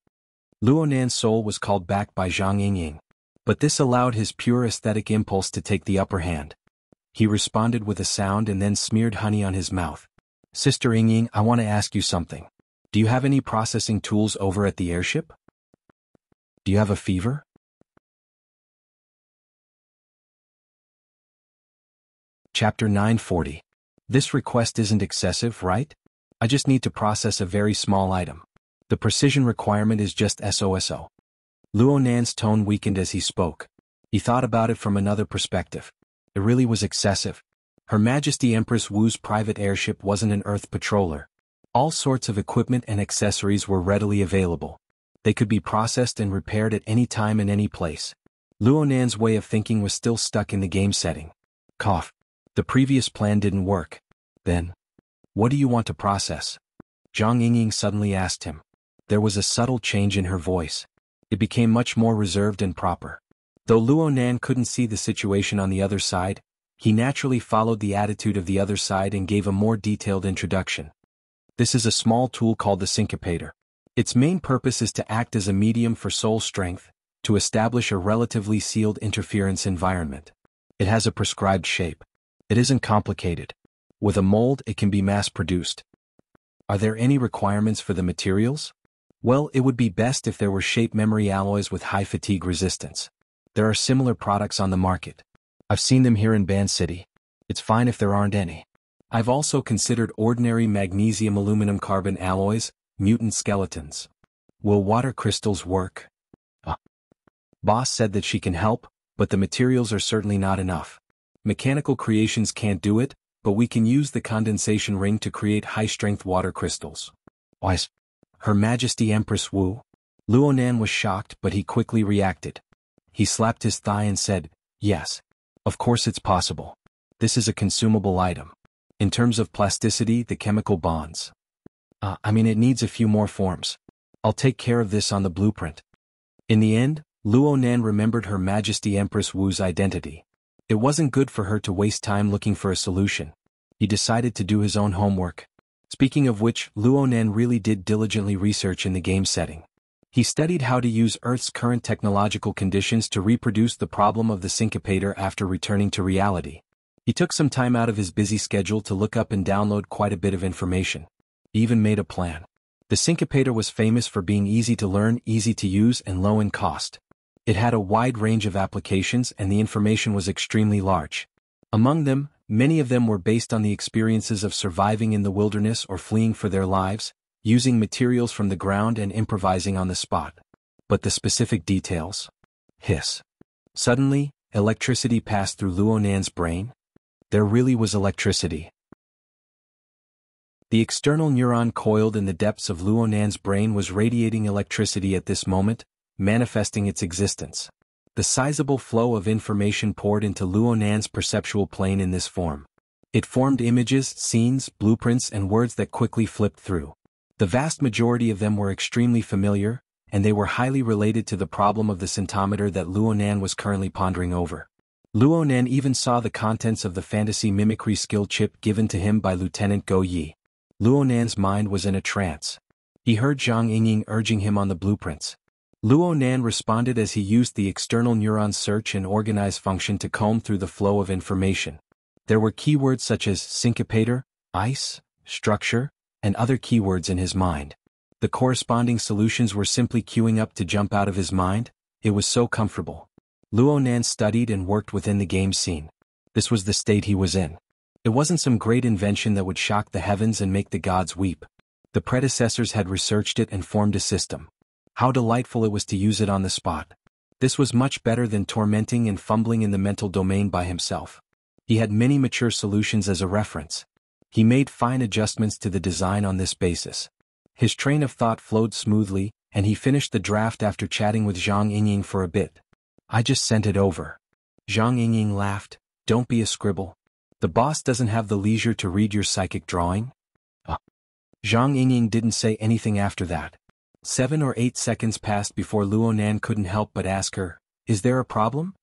Luo Nan's soul was called back by Zhang Yingying. But this allowed his pure aesthetic impulse to take the upper hand. He responded with a sound and then smeared honey on his mouth. Sister Yingying, I want to ask you something. Do you have any processing tools over at the airship? Do you have a fever? Chapter 940. This request isn't excessive, right? I just need to process a very small item. The precision requirement is just SOSO. Luo Nan's tone weakened as he spoke. He thought about it from another perspective. It really was excessive. Her Majesty Empress Wu's private airship wasn't an Earth patroller. All sorts of equipment and accessories were readily available. They could be processed and repaired at any time and any place. Luo Nan's way of thinking was still stuck in the game setting. Cough. The previous plan didn't work. Then, what do you want to process? Zhang Yingying suddenly asked him. There was a subtle change in her voice. It became much more reserved and proper. Though Luo Nan couldn't see the situation on the other side, he naturally followed the attitude of the other side and gave a more detailed introduction. This is a small tool called the syncopator. Its main purpose is to act as a medium for soul strength, to establish a relatively sealed interference environment. It has a prescribed shape. It isn't complicated. With a mold, it can be mass-produced. Are there any requirements for the materials? Well, it would be best if there were shape memory alloys with high fatigue resistance. There are similar products on the market. I've seen them here in Ban City. It's fine if there aren't any. I've also considered ordinary magnesium aluminum carbon alloys, mutant skeletons. Will water crystals work? Boss said that she can help, but the materials are certainly not enough. Mechanical creations can't do it, but we can use the condensation ring to create high-strength water crystals. Wise. Her Majesty Empress Wu. Luonan was shocked, but he quickly reacted. He slapped his thigh and said, yes. Of course it's possible. This is a consumable item. In terms of plasticity, the chemical bonds. It needs a few more forms. I'll take care of this on the blueprint. In the end, Luonan remembered Her Majesty Empress Wu's identity. It wasn't good for her to waste time looking for a solution. He decided to do his own homework. Speaking of which, Luonan really did diligently research in the game setting. He studied how to use Earth's current technological conditions to reproduce the problem of the syncopator after returning to reality. He took some time out of his busy schedule to look up and download quite a bit of information. He even made a plan. The syncopator was famous for being easy to learn, easy to use, and low in cost. It had a wide range of applications and the information was extremely large. Among them, many of them were based on the experiences of surviving in the wilderness or fleeing for their lives, using materials from the ground and improvising on the spot. But the specific details? Hiss. Suddenly, electricity passed through Luonan's brain. There really was electricity. The external neuron coiled in the depths of Luonan's brain was radiating electricity at this moment, manifesting its existence. The sizable flow of information poured into Luonan's perceptual plane in this form. It formed images, scenes, blueprints, and words that quickly flipped through. The vast majority of them were extremely familiar, and they were highly related to the problem of the centometer that Luonan was currently pondering over. Luonan even saw the contents of the fantasy mimicry skill chip given to him by Lieutenant Go Yi. Luonan's mind was in a trance. He heard Zhang Yingying urging him on the blueprints. Luonan responded as he used the external neuron search and organize function to comb through the flow of information. There were keywords such as syncopator, ice, structure, and other keywords in his mind. The corresponding solutions were simply queuing up to jump out of his mind. It was so comfortable. Luonan studied and worked within the game scene. This was the state he was in. It wasn't some great invention that would shock the heavens and make the gods weep. The predecessors had researched it and formed a system. How delightful it was to use it on the spot. This was much better than tormenting and fumbling in the mental domain by himself. He had many mature solutions as a reference. He made fine adjustments to the design on this basis. His train of thought flowed smoothly, and he finished the draft after chatting with Zhang Yingying for a bit. I just sent it over. Zhang Yingying laughed. Don't be a scribble. The boss doesn't have the leisure to read your psychic drawing. Zhang Yingying didn't say anything after that. 7 or 8 seconds passed before Luonan couldn't help but ask her, is there a problem?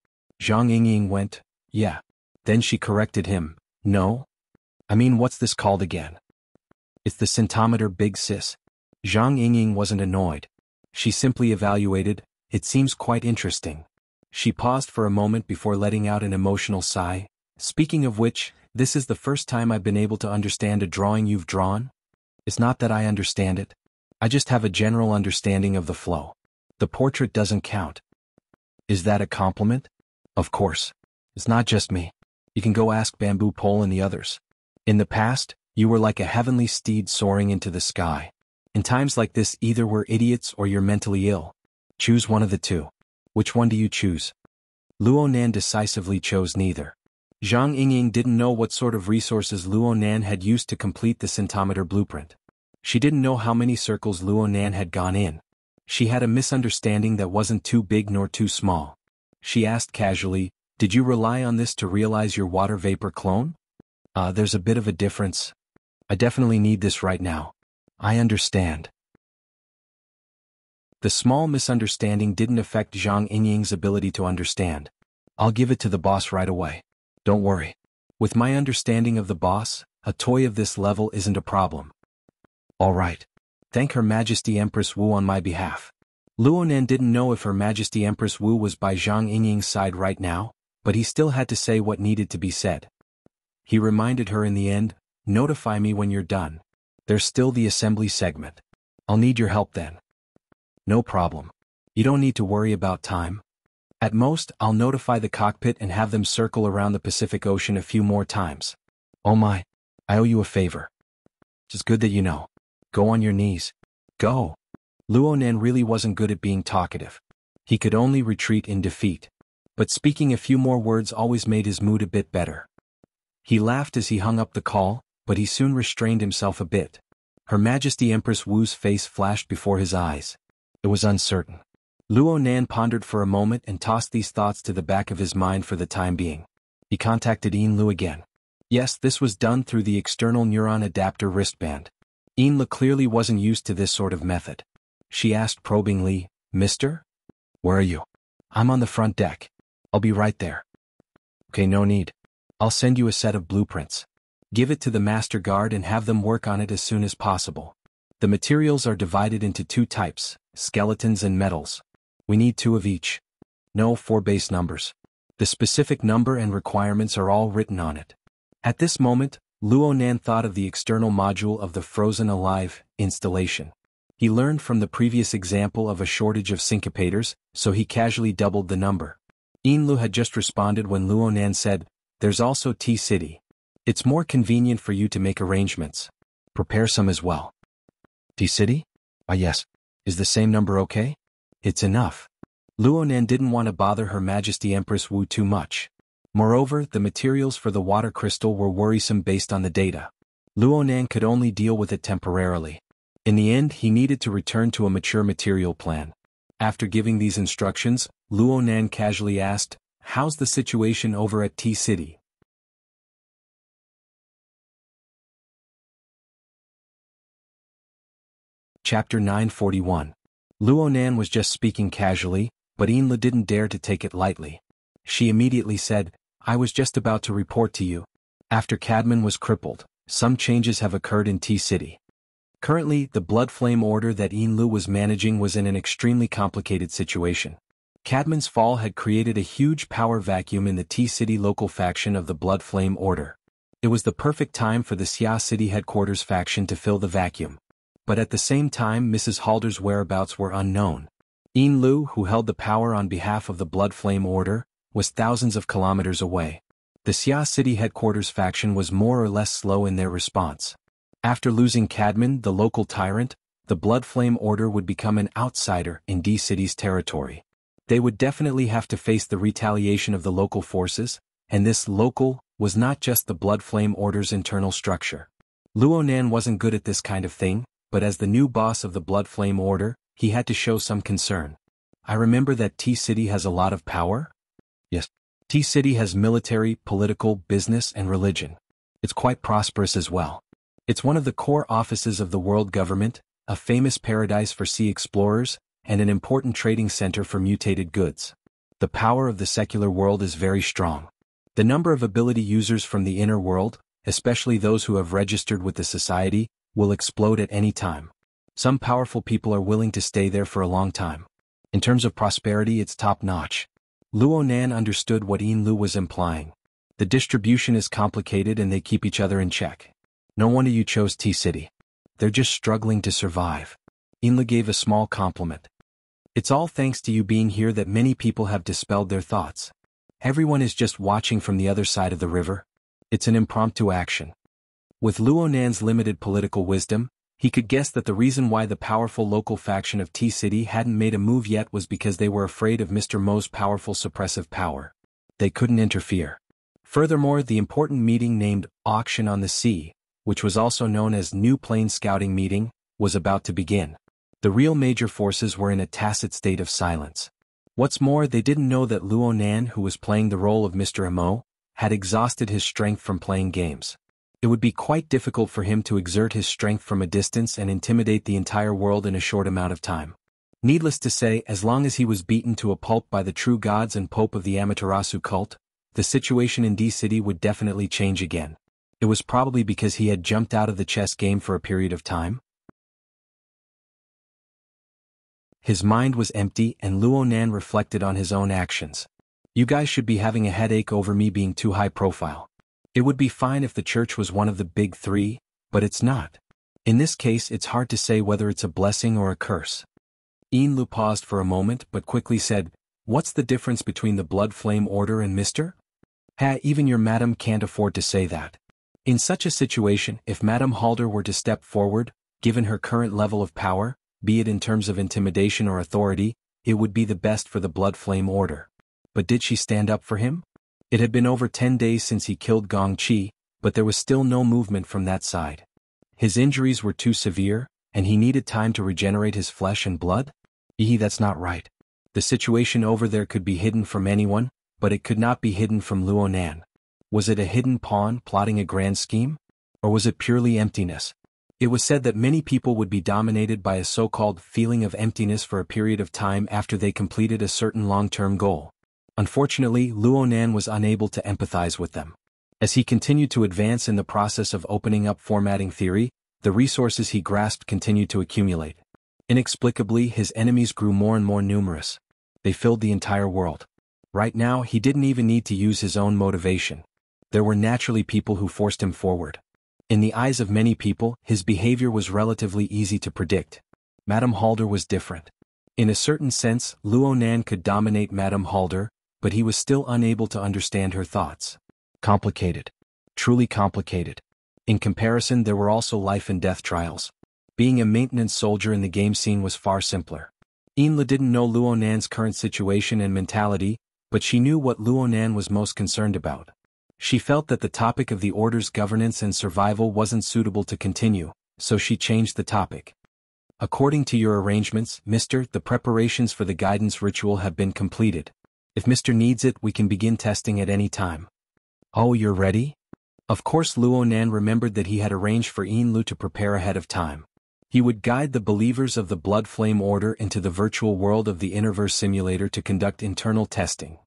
Zhang Yingying went, yeah. Then she corrected him, no. What's this called again? It's the centometer, big sis. Zhang Yingying wasn't annoyed. She simply evaluated, it seems quite interesting. She paused for a moment before letting out an emotional sigh. Speaking of which, this is the first time I've been able to understand a drawing you've drawn. It's not that I understand it. I just have a general understanding of the flow. The portrait doesn't count. Is that a compliment? Of course. It's not just me. You can go ask Bamboo Pole and the others. In the past, you were like a heavenly steed soaring into the sky. In times like this, either we're idiots or you're mentally ill. Choose one of the two. Which one do you choose? Luonan decisively chose neither. Zhang Yingying didn't know what sort of resources Luonan had used to complete the centometer blueprint. She didn't know how many circles Luonan had gone in. She had a misunderstanding that wasn't too big nor too small. She asked casually, did you rely on this to realize your water vapor clone? There's a bit of a difference. I definitely need this right now. I understand. The small misunderstanding didn't affect Zhang Yingying's ability to understand. I'll give it to the boss right away. Don't worry. With my understanding of the boss, a toy of this level isn't a problem. All right. Thank Her Majesty Empress Wu on my behalf. Luonan didn't know if Her Majesty Empress Wu was by Zhang Yingying's side right now, but he still had to say what needed to be said. He reminded her in the end, notify me when you're done. There's still the assembly segment. I'll need your help then. No problem. You don't need to worry about time. At most, I'll notify the cockpit and have them circle around the Pacific Ocean a few more times. Oh my, I owe you a favor. It's good that you know. Go on your knees. Go. Luonan really wasn't good at being talkative. He could only retreat in defeat. But speaking a few more words always made his mood a bit better. He laughed as he hung up the call, but he soon restrained himself a bit. Her Majesty Empress Wu's face flashed before his eyes. It was uncertain. Luo Nan pondered for a moment and tossed these thoughts to the back of his mind for the time being. He contacted Yin Lu again. Yes, this was done through the external neuron adapter wristband. Yin Lu clearly wasn't used to this sort of method. She asked probingly, "Mister? Where are you?" "I'm on the front deck. I'll be right there." "Okay, no need. I'll send you a set of blueprints. Give it to the Master Guard and have them work on it as soon as possible. The materials are divided into two types, skeletons and metals. We need 2 of each. No 4 base numbers. The specific number and requirements are all written on it." At this moment, Luo Nan thought of the external module of the Frozen Alive installation. He learned from the previous example of a shortage of syncopators, so he casually doubled the number. Yin Lu had just responded when Luo Nan said, "There's also T-City. It's more convenient for you to make arrangements. Prepare some as well." "T-City? Ah yes. Is the same number okay?" "It's enough." Luo Nan didn't want to bother Her Majesty Empress Wu too much. Moreover, the materials for the water crystal were worrisome based on the data. Luo Nan could only deal with it temporarily. In the end, he needed to return to a mature material plan. After giving these instructions, Luo Nan casually asked, "How's the situation over at T-City?" Chapter 941. Luo Nan was just speaking casually, but Yin Lu didn't dare to take it lightly. She immediately said, "I was just about to report to you. After Cadman was crippled, some changes have occurred in T-City. Currently, the Blood Flame Order that Yin Lu was managing was in an extremely complicated situation. Cadman's fall had created a huge power vacuum in the T-City local faction of the Blood Flame Order. It was the perfect time for the Xia City headquarters faction to fill the vacuum. But at the same time, Mrs. Halder's whereabouts were unknown. Yin Lu, who held the power on behalf of the Blood Flame Order, was thousands of kilometers away. The Xia City headquarters faction was more or less slow in their response. After losing Cadman, the local tyrant, the Blood Flame Order would become an outsider in D-City's territory. They would definitely have to face the retaliation of the local forces, and this local was not just the Blood Flame Order's internal structure. Luo Nan wasn't good at this kind of thing, but as the new boss of the Blood Flame Order, he had to show some concern. "I remember that T-City has a lot of power?" "Yes. T-City has military, political, business, and religion. It's quite prosperous as well. It's one of the core offices of the world government, a famous paradise for sea explorers, and an important trading center for mutated goods. The power of the secular world is very strong. The number of ability users from the inner world, especially those who have registered with the society, will explode at any time. Some powerful people are willing to stay there for a long time. In terms of prosperity, it's top-notch." Luo Nan understood what Yin Lu was implying. The distribution is complicated and they keep each other in check. No wonder you chose T-City. They're just struggling to survive. Yin Lu gave a small compliment. "It's all thanks to you being here that many people have dispelled their thoughts. Everyone is just watching from the other side of the river. It's an impromptu action." With Luo Nan's limited political wisdom, he could guess that the reason why the powerful local faction of T-City hadn't made a move yet was because they were afraid of Mr. Mo's powerful suppressive power. They couldn't interfere. Furthermore, the important meeting named Auction on the Sea, which was also known as New Plane Scouting Meeting, was about to begin. The real major forces were in a tacit state of silence. What's more, they didn't know that Luo Nan, who was playing the role of Mr. Mo, had exhausted his strength from playing games. It would be quite difficult for him to exert his strength from a distance and intimidate the entire world in a short amount of time. Needless to say, as long as he was beaten to a pulp by the true gods and Pope of the Amaterasu cult, the situation in D-City would definitely change again. It was probably because he had jumped out of the chess game for a period of time. His mind was empty and Luo Nan reflected on his own actions. "You guys should be having a headache over me being too high profile. It would be fine if the church was one of the big three, but it's not. In this case, it's hard to say whether it's a blessing or a curse." Yin Lu paused for a moment but quickly said, "What's the difference between the Blood Flame Order and Mr.? Even your madam can't afford to say that. In such a situation, if Madame Halder were to step forward, given her current level of power, be it in terms of intimidation or authority, it would be the best for the Blood Flame Order. But did she stand up for him? It had been over 10 days since he killed Gong Qi, but there was still no movement from that side. His injuries were too severe, and he needed time to regenerate his flesh and blood? That's not right. The situation over there could be hidden from anyone, but it could not be hidden from Luo Nan. Was it a hidden pawn plotting a grand scheme? Or was it purely emptiness? It was said that many people would be dominated by a so-called feeling of emptiness for a period of time after they completed a certain long-term goal. Unfortunately, Luo Nan was unable to empathize with them. As he continued to advance in the process of opening up formatting theory, the resources he grasped continued to accumulate. Inexplicably, his enemies grew more and more numerous. They filled the entire world. Right now, he didn't even need to use his own motivation. There were naturally people who forced him forward. In the eyes of many people, his behavior was relatively easy to predict. Madame Halder was different. In a certain sense, Luo Nan could dominate Madame Halder, but he was still unable to understand her thoughts. Complicated. Truly complicated. In comparison, there were also life and death trials. Being a maintenance soldier in the game scene was far simpler. Yinlu didn't know Luo Nan's current situation and mentality, but she knew what Luo Nan was most concerned about. She felt that the topic of the Order's governance and survival wasn't suitable to continue, so she changed the topic. According to your arrangements, Mr., the preparations for the guidance ritual have been completed. If Mr. needs it, we can begin testing at any time. Oh, you're ready? Of course, Luo Nan remembered that he had arranged for Yinlu to prepare ahead of time. He would guide the believers of the Blood Flame Order into the virtual world of the Interverse Simulator to conduct internal testing.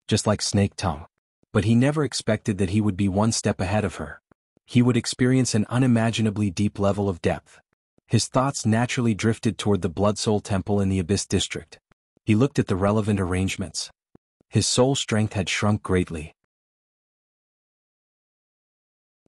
Just like Snake Tongue. But he never expected that he would be one step ahead of her. He would experience an unimaginably deep level of depth. His thoughts naturally drifted toward the Blood Soul Temple in the Abyss District. He looked at the relevant arrangements. His soul strength had shrunk greatly.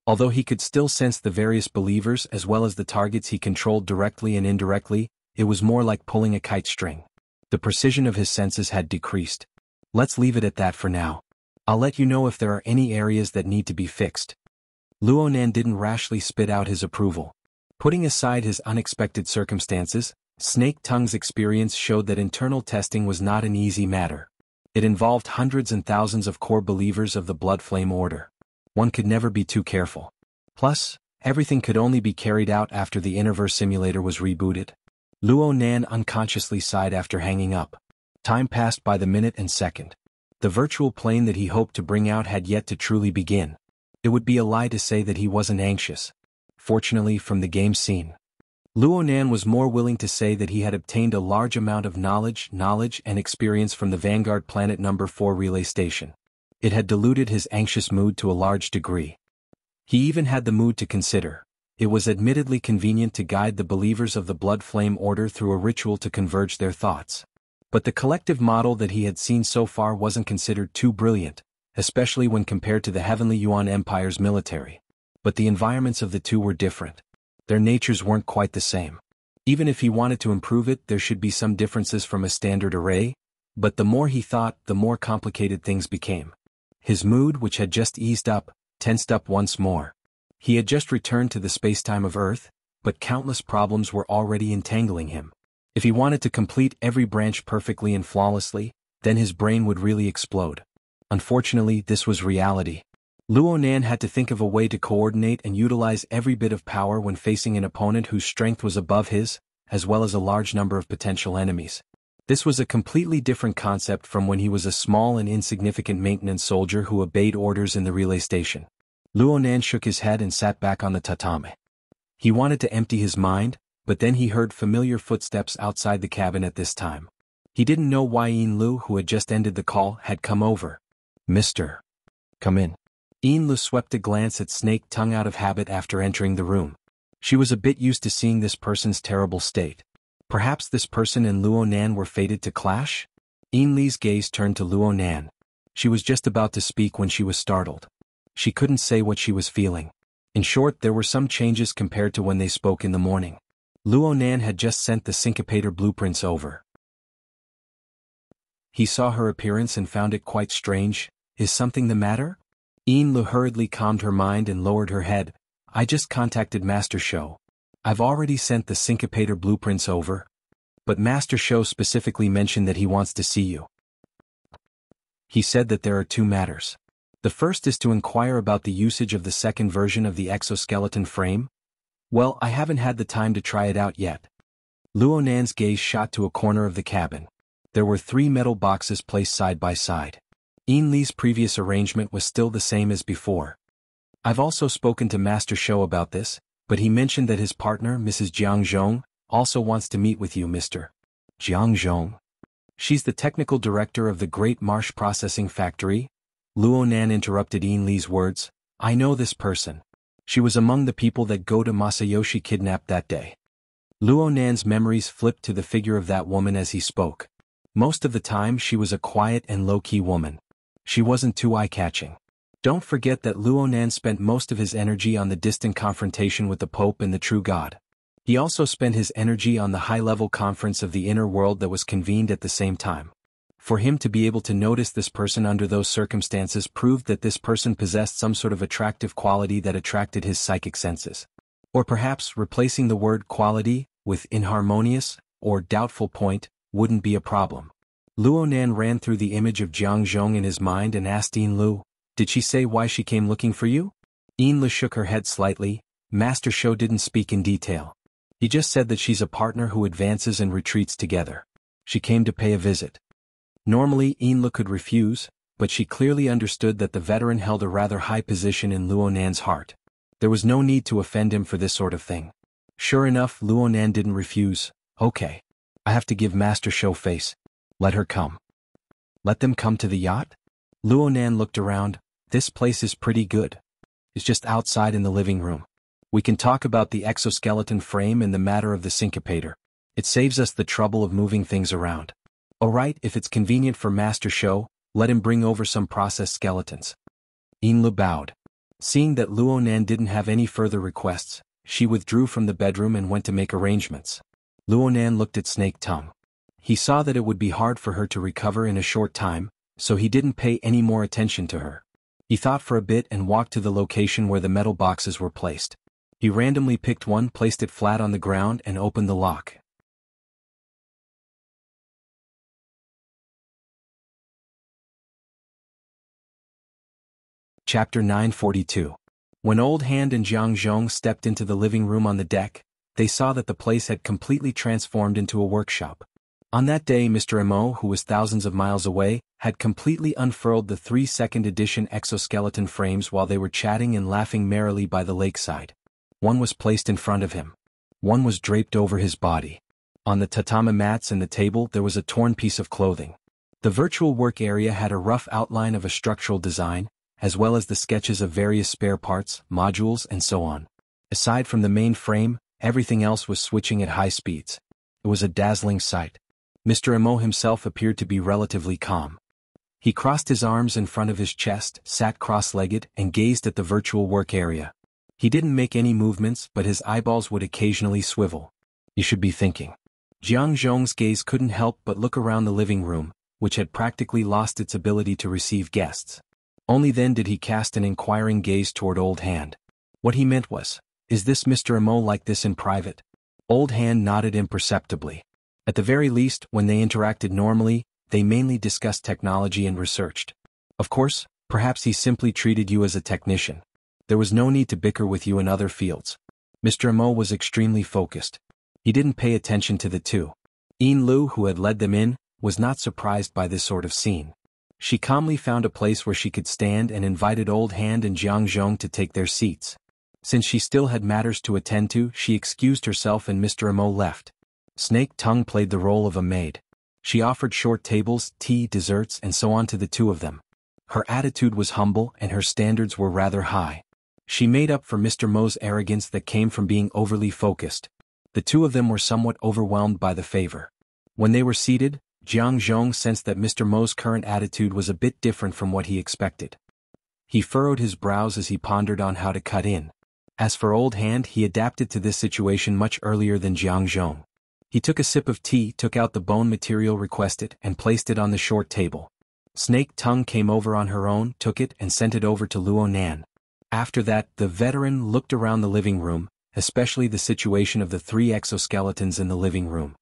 Although he could still sense the various believers as well as the targets he controlled directly and indirectly, it was more like pulling a kite string. The precision of his senses had decreased. Let's leave it at that for now. I'll let you know if there are any areas that need to be fixed. Luo Nan didn't rashly spit out his approval. Putting aside his unexpected circumstances, Snake Tongue's experience showed that internal testing was not an easy matter. It involved hundreds and thousands of core believers of the Blood Flame Order. One could never be too careful. Plus, everything could only be carried out after the Interverse Simulator was rebooted. Luo Nan unconsciously sighed after hanging up. Time passed by the minute and second. The virtual plane that he hoped to bring out had yet to truly begin. It would be a lie to say that he wasn't anxious. Fortunately, from the game scene, Luo Nan was more willing to say that he had obtained a large amount of knowledge and experience from the Vanguard Planet No. 4 relay station. It had diluted his anxious mood to a large degree. He even had the mood to consider. It was admittedly convenient to guide the believers of the Blood Flame Order through a ritual to converge their thoughts. But the collective model that he had seen so far wasn't considered too brilliant, especially when compared to the Heavenly Yuan Empire's military. But the environments of the two were different. Their natures weren't quite the same. Even if he wanted to improve it, there should be some differences from a standard array, but the more he thought, the more complicated things became. His mood, which had just eased up, tensed up once more. He had just returned to the spacetime of Earth, but countless problems were already entangling him. If he wanted to complete every branch perfectly and flawlessly, then his brain would really explode. Unfortunately, this was reality. Luo Nan had to think of a way to coordinate and utilize every bit of power when facing an opponent whose strength was above his, as well as a large number of potential enemies. This was a completely different concept from when he was a small and insignificant maintenance soldier who obeyed orders in the relay station. Luo Nan shook his head and sat back on the tatame. He wanted to empty his mind, but then he heard familiar footsteps outside the cabin at this time. He didn't know why Yinlu, who had just ended the call, had come over. Mr. Come in. Yinlu swept a glance at Snake Tongue out of habit after entering the room. She was a bit used to seeing this person's terrible state. Perhaps this person and Luo Nan were fated to clash? Yinlu's gaze turned to Luo Nan. She was just about to speak when she was startled. She couldn't say what she was feeling. In short, there were some changes compared to when they spoke in the morning. Luo Nan had just sent the Syncopator blueprints over. He saw her appearance and found it quite strange. Is something the matter? Yinlu hurriedly calmed her mind and lowered her head. I just contacted Master Shou. I've already sent the Syncopator blueprints over. but Master Shou specifically mentioned that he wants to see you. He said that there are two matters. The first is to inquire about the usage of the second version of the exoskeleton frame. Well, I haven't had the time to try it out yet. Luo Nan's gaze shot to a corner of the cabin. There were 3 metal boxes placed side by side. Yin Li's previous arrangement was still the same as before. I've also spoken to Master Shou about this, but he mentioned that his partner, Mrs. Jiang Zhong, also wants to meet with you, Mr. Jiang Zhong. She's the technical director of the Great Marsh Processing Factory. Luo Nan interrupted Yin Li's words. I know this person. She was among the people that Goda Masayoshi kidnapped that day. Luo Nan's memories flipped to the figure of that woman as he spoke. Most of the time she was a quiet and low-key woman. She wasn't too eye-catching. Don't forget that Luo Nan spent most of his energy on the distant confrontation with the Pope and the true God. He also spent his energy on the high-level conference of the inner world that was convened at the same time. For him to be able to notice this person under those circumstances proved that this person possessed some sort of attractive quality that attracted his psychic senses. Or perhaps replacing the word quality with inharmonious or doubtful point wouldn't be a problem. Luo Nan ran through the image of Jiang Zhong in his mind and asked Yin Lu, did she say why she came looking for you? Yin Lu shook her head slightly. Master Shou didn't speak in detail. He just said that she's a partner who advances and retreats together. She came to pay a visit. Normally Yin Lu could refuse, but she clearly understood that the veteran held a rather high position in Luo Nan's heart. There was no need to offend him for this sort of thing. Sure enough, Luo Nan didn't refuse. Okay. I have to give Master Shou face. Let her come. Let them come to the yacht? Luo Nan looked around. This place is pretty good. It's just outside in the living room. We can talk about the exoskeleton frame and the matter of the syncopator. It saves us the trouble of moving things around. Alright, if it's convenient for Master Shou, let him bring over some processed skeletons. Yin Lu bowed. Seeing that Luo Nan didn't have any further requests, she withdrew from the bedroom and went to make arrangements. Luo Nan looked at Snake Tongue. He saw that it would be hard for her to recover in a short time, so he didn't pay any more attention to her. He thought for a bit and walked to the location where the metal boxes were placed. He randomly picked one, placed it flat on the ground, and opened the lock. Chapter 942. When Old Hand and Jiang Zhong stepped into the living room on the deck, they saw that the place had completely transformed into a workshop. On that day, Mr. Mo, who was thousands of miles away, had completely unfurled the 3 second edition exoskeleton frames while they were chatting and laughing merrily by the lakeside. One was placed in front of him. One was draped over his body. On the tatami mats and the table there was a torn piece of clothing. The virtual work area had a rough outline of a structural design, as well as the sketches of various spare parts, modules, and so on. Aside from the main frame, everything else was switching at high speeds. It was a dazzling sight. Mr. Emo himself appeared to be relatively calm. He crossed his arms in front of his chest, sat cross-legged, and gazed at the virtual work area. He didn't make any movements, but his eyeballs would occasionally swivel. You should be thinking. Jiang Zhong's gaze couldn't help but look around the living room, which had practically lost its ability to receive guests. Only then did he cast an inquiring gaze toward Old Hand. What he meant was, is this Mr. Emo like this in private? Old Hand nodded imperceptibly. At the very least, when they interacted normally, they mainly discussed technology and researched. Of course, perhaps he simply treated you as a technician. There was no need to bicker with you in other fields. Mr. Emo was extremely focused. He didn't pay attention to the two. Yin Lu, who had led them in, was not surprised by this sort of scene. She calmly found a place where she could stand and invited Old Hand and Jiang Zhong to take their seats. Since she still had matters to attend to, she excused herself and Mr. Emo left. Snake Tongue played the role of a maid. She offered short tables, tea, desserts, and so on to the two of them. Her attitude was humble and her standards were rather high. She made up for Mr. Mo's arrogance that came from being overly focused. The two of them were somewhat overwhelmed by the favor. When they were seated, Jiang Zhong sensed that Mr. Mo's current attitude was a bit different from what he expected. He furrowed his brows as he pondered on how to cut in. As for Old Hand, he adapted to this situation much earlier than Jiang Zhong. He took a sip of tea, took out the bone material requested, and placed it on the short table. Snake Tongue came over on her own, took it, and sent it over to Luo Nan. After that, the veteran looked around the living room, especially the situation of the 3 exoskeletons in the living room.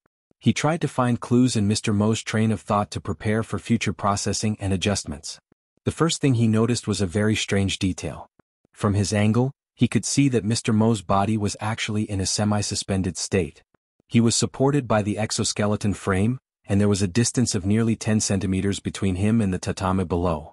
He tried to find clues in Mr. Mo's train of thought to prepare for future processing and adjustments. The first thing he noticed was a very strange detail. From his angle, he could see that Mr. Mo's body was actually in a semi-suspended state. He was supported by the exoskeleton frame, and there was a distance of nearly 10 centimeters between him and the tatami below.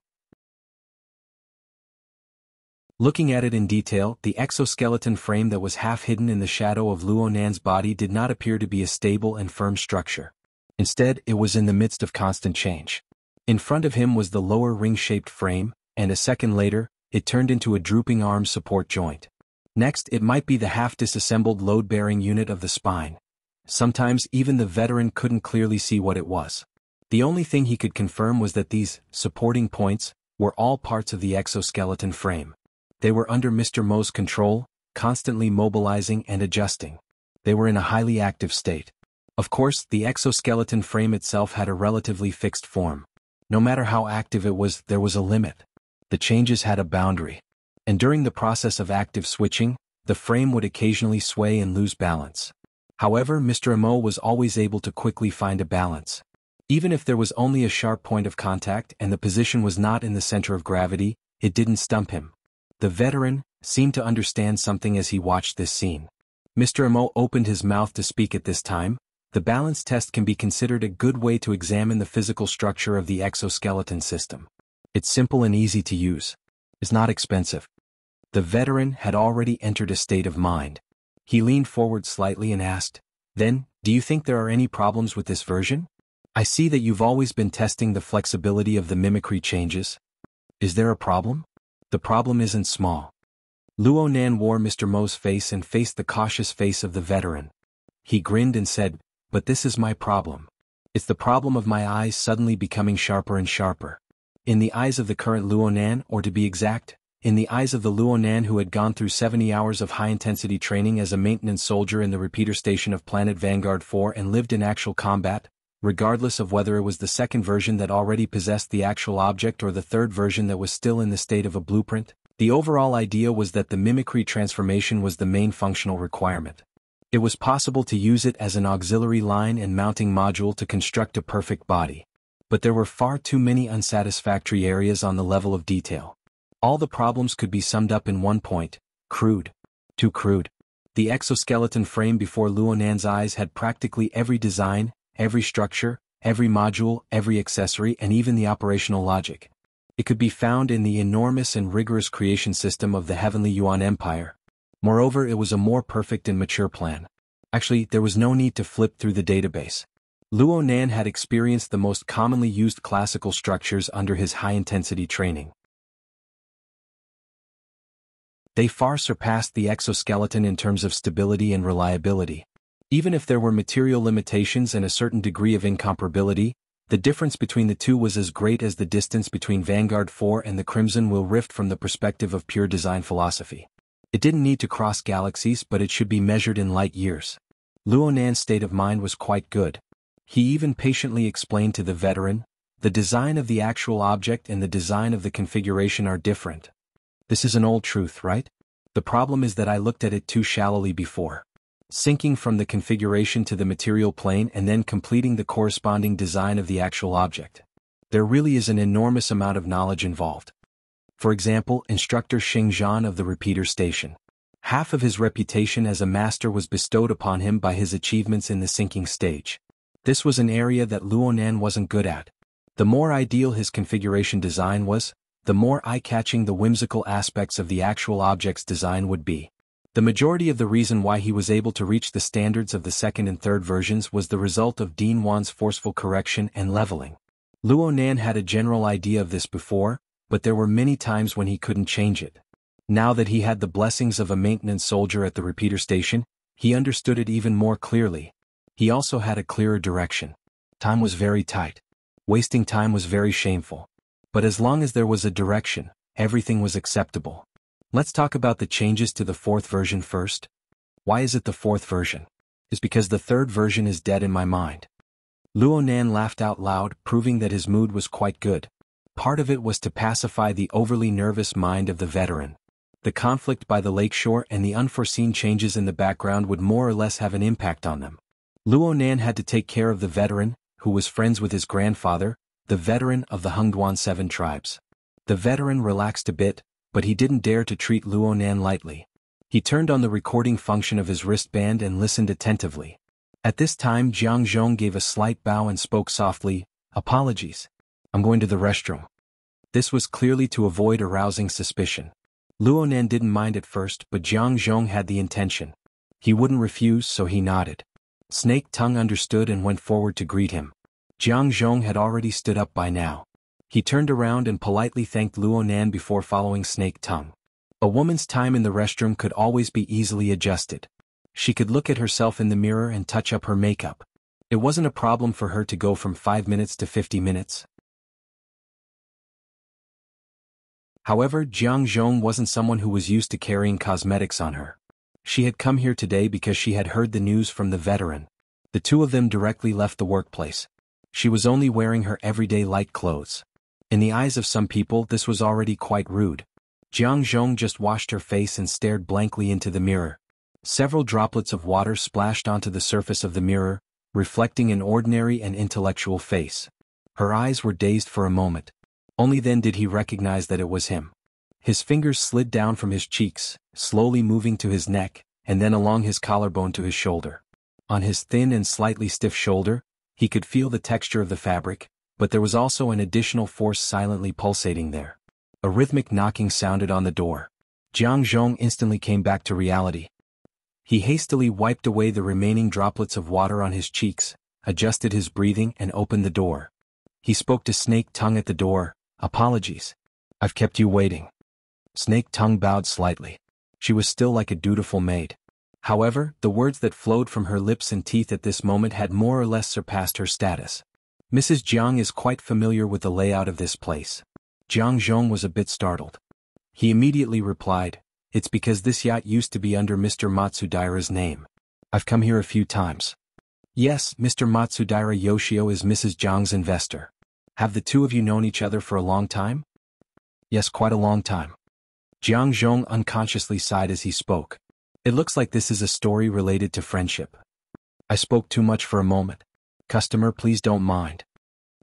Looking at it in detail, the exoskeleton frame that was half hidden in the shadow of Luo Nan's body did not appear to be a stable and firm structure. Instead, it was in the midst of constant change. In front of him was the lower ring-shaped frame, and a second later, it turned into a drooping arm support joint. Next, it might be the half-disassembled load-bearing unit of the spine. Sometimes even the veteran couldn't clearly see what it was. The only thing he could confirm was that these supporting points were all parts of the exoskeleton frame. They were under Mr. Mo's control, constantly mobilizing and adjusting. They were in a highly active state. Of course, the exoskeleton frame itself had a relatively fixed form. No matter how active it was, there was a limit. The changes had a boundary. And during the process of active switching, the frame would occasionally sway and lose balance. However, Mr. Mo was always able to quickly find a balance. Even if there was only a sharp point of contact and the position was not in the center of gravity, it didn't stump him. The veteran seemed to understand something as he watched this scene. Mr. Mo opened his mouth to speak at this time. The balance test can be considered a good way to examine the physical structure of the exoskeleton system. It's simple and easy to use. It's not expensive. The veteran had already entered a state of mind. He leaned forward slightly and asked, "Then, do you think there are any problems with this version? I see that you've always been testing the flexibility of the mimicry changes. Is there a problem?" The problem isn't small. Luo Nan wore Mr. Mo's face and faced the cautious face of the veteran. He grinned and said, "But this is my problem. It's the problem of my eyes suddenly becoming sharper and sharper. In the eyes of the current Luo Nan, or to be exact, in the eyes of the Luo Nan who had gone through 70 hours of high-intensity training as a maintenance soldier in the repeater station of Planet Vanguard 4 and lived in actual combat, regardless of whether it was the second version that already possessed the actual object or the third version that was still in the state of a blueprint, the overall idea was that the mimicry transformation was the main functional requirement. It was possible to use it as an auxiliary line and mounting module to construct a perfect body. But there were far too many unsatisfactory areas on the level of detail. All the problems could be summed up in one point: crude. Too crude. The exoskeleton frame before Luo Nan's eyes had practically every design, every structure, every module, every accessory, and even the operational logic. It could be found in the enormous and rigorous creation system of the Heavenly Yuan Empire. Moreover, it was a more perfect and mature plan. Actually, there was no need to flip through the database. Luo Nan had experienced the most commonly used classical structures under his high-intensity training. They far surpassed the exoskeleton in terms of stability and reliability. Even if there were material limitations and a certain degree of incomparability, the difference between the two was as great as the distance between Vanguard 4 and the Crimson Will Rift from the perspective of pure design philosophy. It didn't need to cross galaxies, but it should be measured in light years. Luo Nan's state of mind was quite good. He even patiently explained to the veteran, "The design of the actual object and the design of the configuration are different. This is an old truth, right? The problem is that I looked at it too shallowly before. Sinking from the configuration to the material plane and then completing the corresponding design of the actual object. There really is an enormous amount of knowledge involved." For example, instructor Xing Zhan of the repeater station. Half of his reputation as a master was bestowed upon him by his achievements in the sinking stage. This was an area that Luo Nan wasn't good at. The more ideal his configuration design was, the more eye-catching the whimsical aspects of the actual object's design would be. The majority of the reason why he was able to reach the standards of the second and third versions was the result of Dean Wan's forceful correction and leveling. Luo Nan had a general idea of this before, but there were many times when he couldn't change it. Now that he had the blessings of a maintenance soldier at the repeater station, he understood it even more clearly. He also had a clearer direction. Time was very tight. Wasting time was very shameful. But as long as there was a direction, everything was acceptable. Let's talk about the changes to the fourth version first. Why is it the fourth version? It's because the third version is dead in my mind. Luo Nan laughed out loud, proving that his mood was quite good. Part of it was to pacify the overly nervous mind of the veteran. The conflict by the lakeshore and the unforeseen changes in the background would more or less have an impact on them. Luo Nan had to take care of the veteran, who was friends with his grandfather, the veteran of the Hungduan 7 tribes. The veteran relaxed a bit, but he didn't dare to treat Luo Nan lightly. He turned on the recording function of his wristband and listened attentively. At this time Jiang Zhong gave a slight bow and spoke softly, "Apologies. I'm going to the restroom." This was clearly to avoid arousing suspicion. Luo Nan didn't mind at first, but Jiang Zhong had the intention. He wouldn't refuse, so he nodded. Snake Tongue understood and went forward to greet him. Jiang Zhong had already stood up by now. He turned around and politely thanked Luo Nan before following Snake Tongue. A woman's time in the restroom could always be easily adjusted. She could look at herself in the mirror and touch up her makeup. It wasn't a problem for her to go from 5 minutes to 50 minutes. However, Jiang Zhong wasn't someone who was used to carrying cosmetics on her. She had come here today because she had heard the news from the veteran. The two of them directly left the workplace. She was only wearing her everyday light clothes. In the eyes of some people, this was already quite rude. Jiang Zhong just washed her face and stared blankly into the mirror. Several droplets of water splashed onto the surface of the mirror, reflecting an ordinary and intellectual face. Her eyes were dazed for a moment. Only then did he recognize that it was him. His fingers slid down from his cheeks, slowly moving to his neck, and then along his collarbone to his shoulder. On his thin and slightly stiff shoulder, he could feel the texture of the fabric, but there was also an additional force silently pulsating there. A rhythmic knocking sounded on the door. Jiang Zhong instantly came back to reality. He hastily wiped away the remaining droplets of water on his cheeks, adjusted his breathing and opened the door. He spoke to Snake Tongue at the door. "Apologies. I've kept you waiting." Snake Tongue bowed slightly. She was still like a dutiful maid. However, the words that flowed from her lips and teeth at this moment had more or less surpassed her status. "Mrs. Jiang is quite familiar with the layout of this place." Jiang Zhong was a bit startled. He immediately replied, "It's because this yacht used to be under Mr. Matsudaira's name. I've come here a few times." "Yes, Mr. Matsudaira Yoshio is Mrs. Jiang's investor. Have the two of you known each other for a long time?" "Yes, quite a long time." Jiang Zhong unconsciously sighed as he spoke. "It looks like this is a story related to friendship." "I spoke too much for a moment. Customer, please don't mind."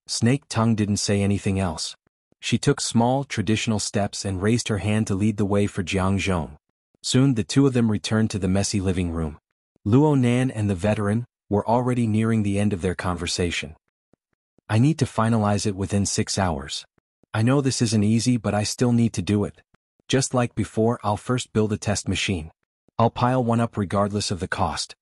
Snake Tongue didn't say anything else. She took small, traditional steps and raised her hand to lead the way for Jiang Zhong. Soon the two of them returned to the messy living room. Luo Nan and the veteran were already nearing the end of their conversation. "I need to finalize it within 6 hours. I know this isn't easy, but I still need to do it. Just like before, I'll first build a test machine. I'll pile one up regardless of the cost."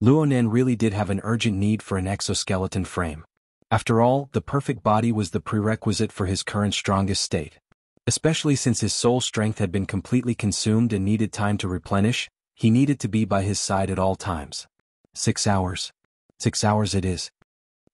Luo Nan really did have an urgent need for an exoskeleton frame. After all, the perfect body was the prerequisite for his current strongest state. Especially since his soul strength had been completely consumed and needed time to replenish, he needed to be by his side at all times. 6 hours. 6 hours it is.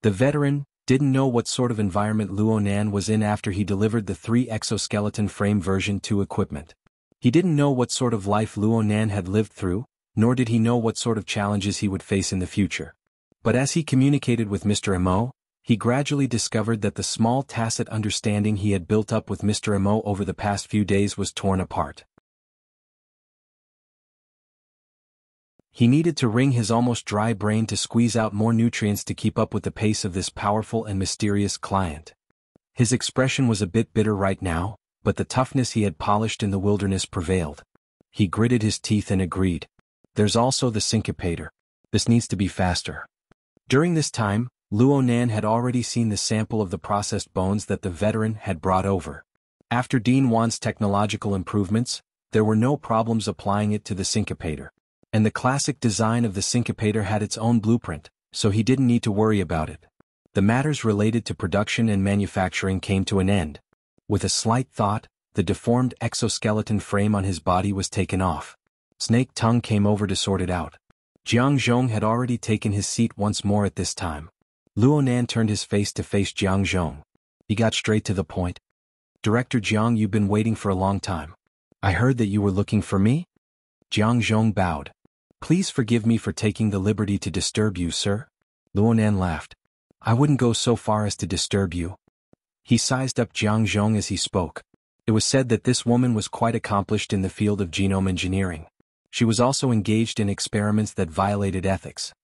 The veteran didn't know what sort of environment Luo Nan was in after he delivered the 3 exoskeleton frame version 2 equipment. He didn't know what sort of life Luo Nan had lived through, nor did he know what sort of challenges he would face in the future. But as he communicated with Mr. Mo, he gradually discovered that the small tacit understanding he had built up with Mr. Mo over the past few days was torn apart. He needed to wring his almost dry brain to squeeze out more nutrients to keep up with the pace of this powerful and mysterious client. His expression was a bit bitter right now, but the toughness he had polished in the wilderness prevailed. He gritted his teeth and agreed. "There's also the syncopator. This needs to be faster." During this time, Luo Nan had already seen the sample of the processed bones that the veteran had brought over. After Dean Wan's technological improvements, there were no problems applying it to the syncopator. And the classic design of the syncopator had its own blueprint, so he didn't need to worry about it. The matters related to production and manufacturing came to an end. With a slight thought, the deformed exoskeleton frame on his body was taken off. Snake Tongue came over to sort it out. Jiang Zhong had already taken his seat once more at this time. Luo Nan turned his face to face Jiang Zhong. He got straight to the point. "Director Jiang, you've been waiting for a long time. I heard that you were looking for me?" Jiang Zhong bowed. "Please forgive me for taking the liberty to disturb you, sir." Luo Nan laughed. "I wouldn't go so far as to disturb you." He sized up Jiang Zhong as he spoke. It was said that this woman was quite accomplished in the field of genome engineering. She was also engaged in experiments that violated ethics.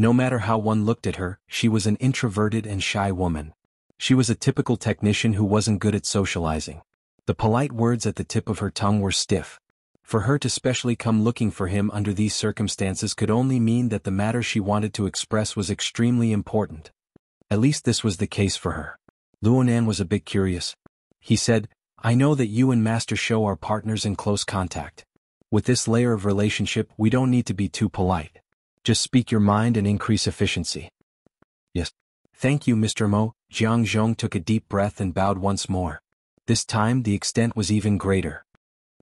No matter how one looked at her, she was an introverted and shy woman. She was a typical technician who wasn't good at socializing. The polite words at the tip of her tongue were stiff. For her to specially come looking for him under these circumstances could only mean that the matter she wanted to express was extremely important. At least this was the case for her. Luonan was a bit curious. He said, "I know that you and Master Shou are partners in close contact. With this layer of relationship, we don't need to be too polite. Just speak your mind and increase efficiency." "Yes. Thank you, Mr. Mo." Jiang Zhong took a deep breath and bowed once more. This time the extent was even greater.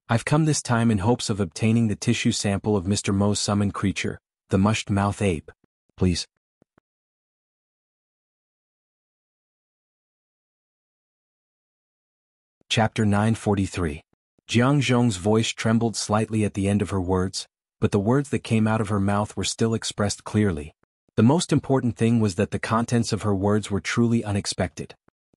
"I've come this time in hopes of obtaining the tissue sample of Mr. Mo's summoned creature, the mushed-mouth ape. Please." Chapter 943. Jiang Zhong's voice trembled slightly at the end of her words, but the words that came out of her mouth were still expressed clearly. The most important thing was that the contents of her words were truly unexpected.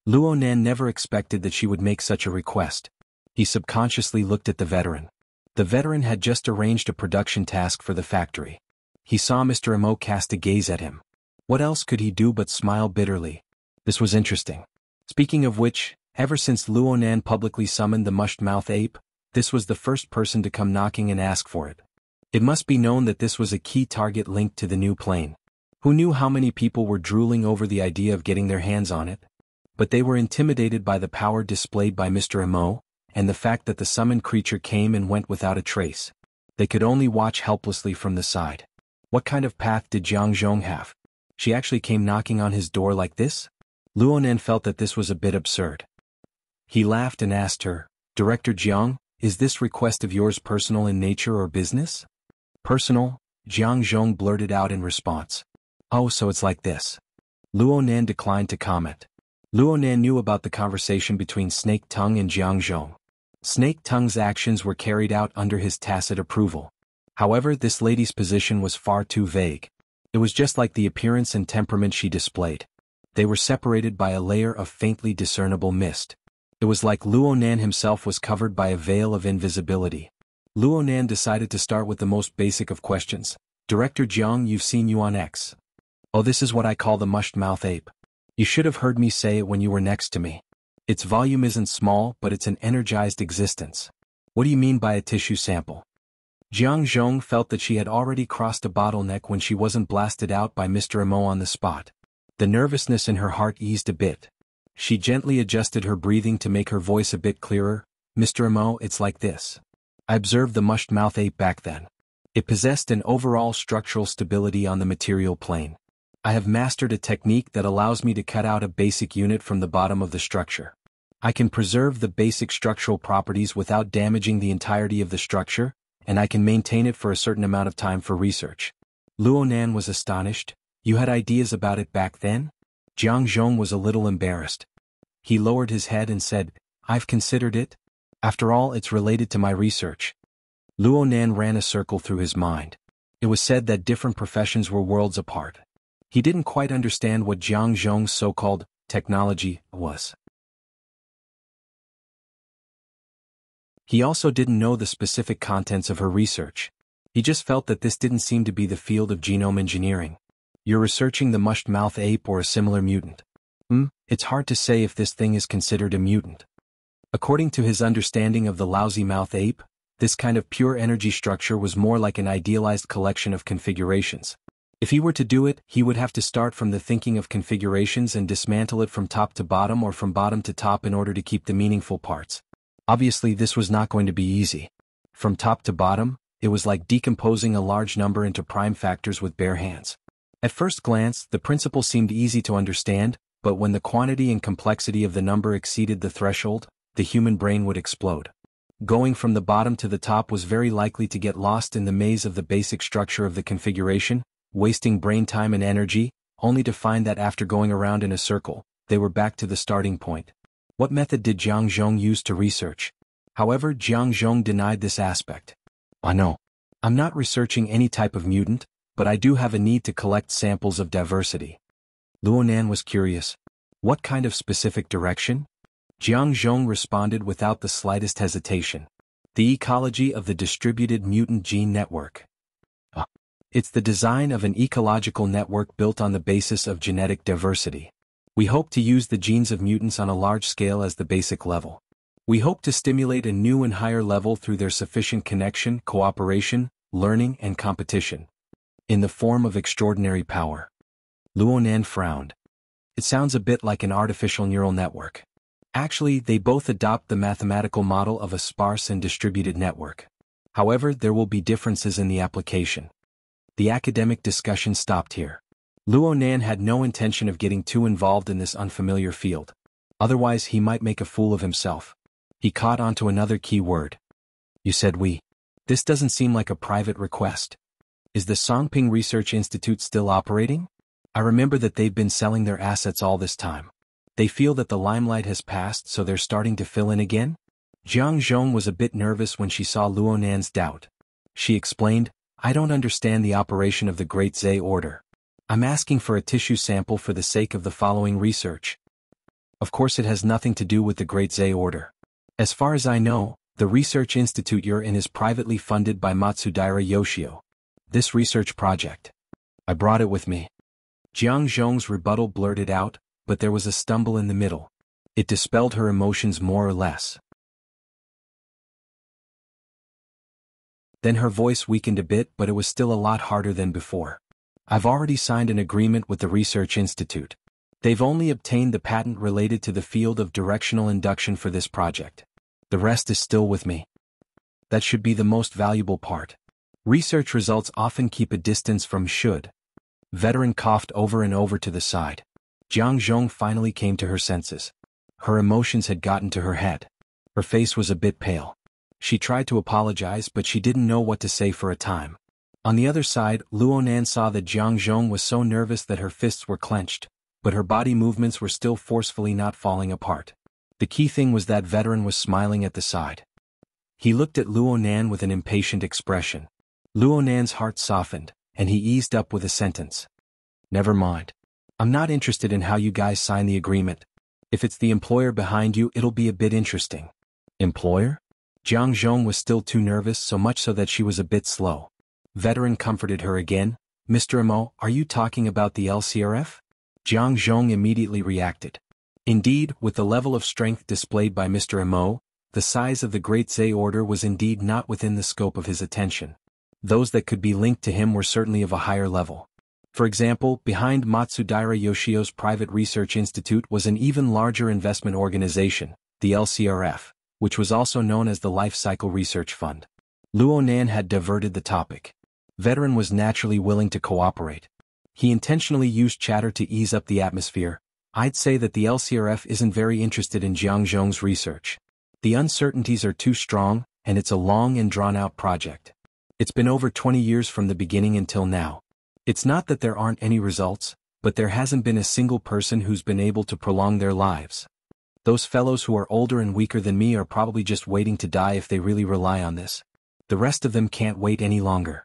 Luonan never expected that she would make such a request. He subconsciously looked at the veteran. The veteran had just arranged a production task for the factory. He saw Mr. Mo cast a gaze at him. What else could he do but smile bitterly? This was interesting. Speaking of which, ever since Luonan publicly summoned the mushed-mouth ape, this was the first person to come knocking and ask for it. It must be known that this was a key target linked to the new plane. Who knew how many people were drooling over the idea of getting their hands on it? But they were intimidated by the power displayed by Mr. Mo, and the fact that the summoned creature came and went without a trace. They could only watch helplessly from the side. What kind of path did Jiang Zhong have? She actually came knocking on his door like this? Luonan felt that this was a bit absurd. He laughed and asked her, "Director Jiang, is this request of yours personal in nature or business?" "Personal," Jiang Zhong blurted out in response. "Oh, so it's like this." Luonan declined to comment. Luonan knew about the conversation between Snake Tongue and Jiang Zhong. Snake Tongue's actions were carried out under his tacit approval. However, this lady's position was far too vague. It was just like the appearance and temperament she displayed. They were separated by a layer of faintly discernible mist. It was like Luonan himself was covered by a veil of invisibility. Luonan decided to start with the most basic of questions. "Director Jiang, you've seen Yuan X. Oh, this is what I call the mushed-mouth ape. You should have heard me say it when you were next to me. Its volume isn't small, but it's an energized existence. What do you mean by a tissue sample?" Jiang Zhong felt that she had already crossed a bottleneck when she wasn't blasted out by Mr. Mo on the spot. The nervousness in her heart eased a bit. She gently adjusted her breathing to make her voice a bit clearer. "Mr. Mo, it's like this. I observed the mushed-mouth ape back then. It possessed an overall structural stability on the material plane. I have mastered a technique that allows me to cut out a basic unit from the bottom of the structure. I can preserve the basic structural properties without damaging the entirety of the structure, and I can maintain it for a certain amount of time for research." Luonan was astonished. "You had ideas about it back then?" Jiang Zhong was a little embarrassed. He lowered his head and said, "I've considered it. After all, it's related to my research." Luonan ran a circle through his mind. It was said that different professions were worlds apart. He didn't quite understand what Jiang Zhong's so-called technology was. He also didn't know the specific contents of her research. He just felt that this didn't seem to be the field of genome engineering. "You're researching the mushed-mouth ape or a similar mutant?" It's hard to say if this thing is considered a mutant. According to his understanding of the lousy-mouth ape, this kind of pure energy structure was more like an idealized collection of configurations. If he were to do it, he would have to start from the thinking of configurations and dismantle it from top to bottom or from bottom to top in order to keep the meaningful parts. Obviously, this was not going to be easy. From top to bottom, it was like decomposing a large number into prime factors with bare hands. At first glance, the principle seemed easy to understand, but when the quantity and complexity of the number exceeded the threshold, the human brain would explode. Going from the bottom to the top was very likely to get lost in the maze of the basic structure of the configuration, wasting brain time and energy, only to find that after going around in a circle, they were back to the starting point. What method did Jiang Zhong use to research? However, Jiang Zhong denied this aspect. "No. I'm not researching any type of mutant, but I do have a need to collect samples of diversity." Luonan was curious. "What kind of specific direction?" Jiang Zhong responded without the slightest hesitation. "The ecology of the distributed mutant gene network." It's the design of an ecological network built on the basis of genetic diversity. We hope to use the genes of mutants on a large scale as the basic level. We hope to stimulate a new and higher level through their sufficient connection, cooperation, learning and competition. In the form of extraordinary power. Luo Nan frowned. It sounds a bit like an artificial neural network. Actually, they both adopt the mathematical model of a sparse and distributed network. However, there will be differences in the application. The academic discussion stopped here. Luo Nan had no intention of getting too involved in this unfamiliar field. Otherwise he might make a fool of himself. He caught onto another key word. You said we. This doesn't seem like a private request. Is the Songping Research Institute still operating? I remember that they've been selling their assets all this time. They feel that the limelight has passed, so they're starting to fill in again? Jiang Zhong was a bit nervous when she saw Luo Nan's doubt. She explained, I don't understand the operation of the Great Zhe Order. I'm asking for a tissue sample for the sake of the following research. Of course it has nothing to do with the Great Zhe Order. As far as I know, the research institute you're in is privately funded by Matsudaira Yoshio. This research project. I brought it with me. Jiang Zhong's rebuttal blurted out, but there was a stumble in the middle. It dispelled her emotions more or less. Then her voice weakened a bit, but it was still a lot harder than before. I've already signed an agreement with the Research Institute. They've only obtained the patent related to the field of directional induction for this project. The rest is still with me. That should be the most valuable part. Research results often keep a distance from should. Veteran coughed over and over to the side. Jiang Zhong finally came to her senses. Her emotions had gotten to her head. Her face was a bit pale. She tried to apologize, but she didn't know what to say for a time. On the other side, Luo Nan saw that Jiang Zhong was so nervous that her fists were clenched, but her body movements were still forcefully not falling apart. The key thing was that veteran was smiling at the side. He looked at Luo Nan with an impatient expression. Luo Nan's heart softened, and he eased up with a sentence. Never mind. I'm not interested in how you guys sign the agreement. If it's the employer behind you, it'll be a bit interesting. Employer? Jiang Zhong was still too nervous, so much so that she was a bit slow. Veteran comforted her again. Mr. Amo, are you talking about the LCRF? Jiang Zhong immediately reacted. Indeed, with the level of strength displayed by Mr. Amo, the size of the Great Zhe Order was indeed not within the scope of his attention. Those that could be linked to him were certainly of a higher level. For example, behind Matsudaira Yoshio's private research institute was an even larger investment organization, the LCRF, which was also known as the Life Cycle Research Fund. Luo Nan had diverted the topic. Veteran was naturally willing to cooperate. He intentionally used chatter to ease up the atmosphere. I'd say that the LCRF isn't very interested in Jiang Zhong's research. The uncertainties are too strong, and it's a long and drawn-out project. It's been over 20 years from the beginning until now. It's not that there aren't any results, but there hasn't been a single person who's been able to prolong their lives. Those fellows who are older and weaker than me are probably just waiting to die if they really rely on this. The rest of them can't wait any longer.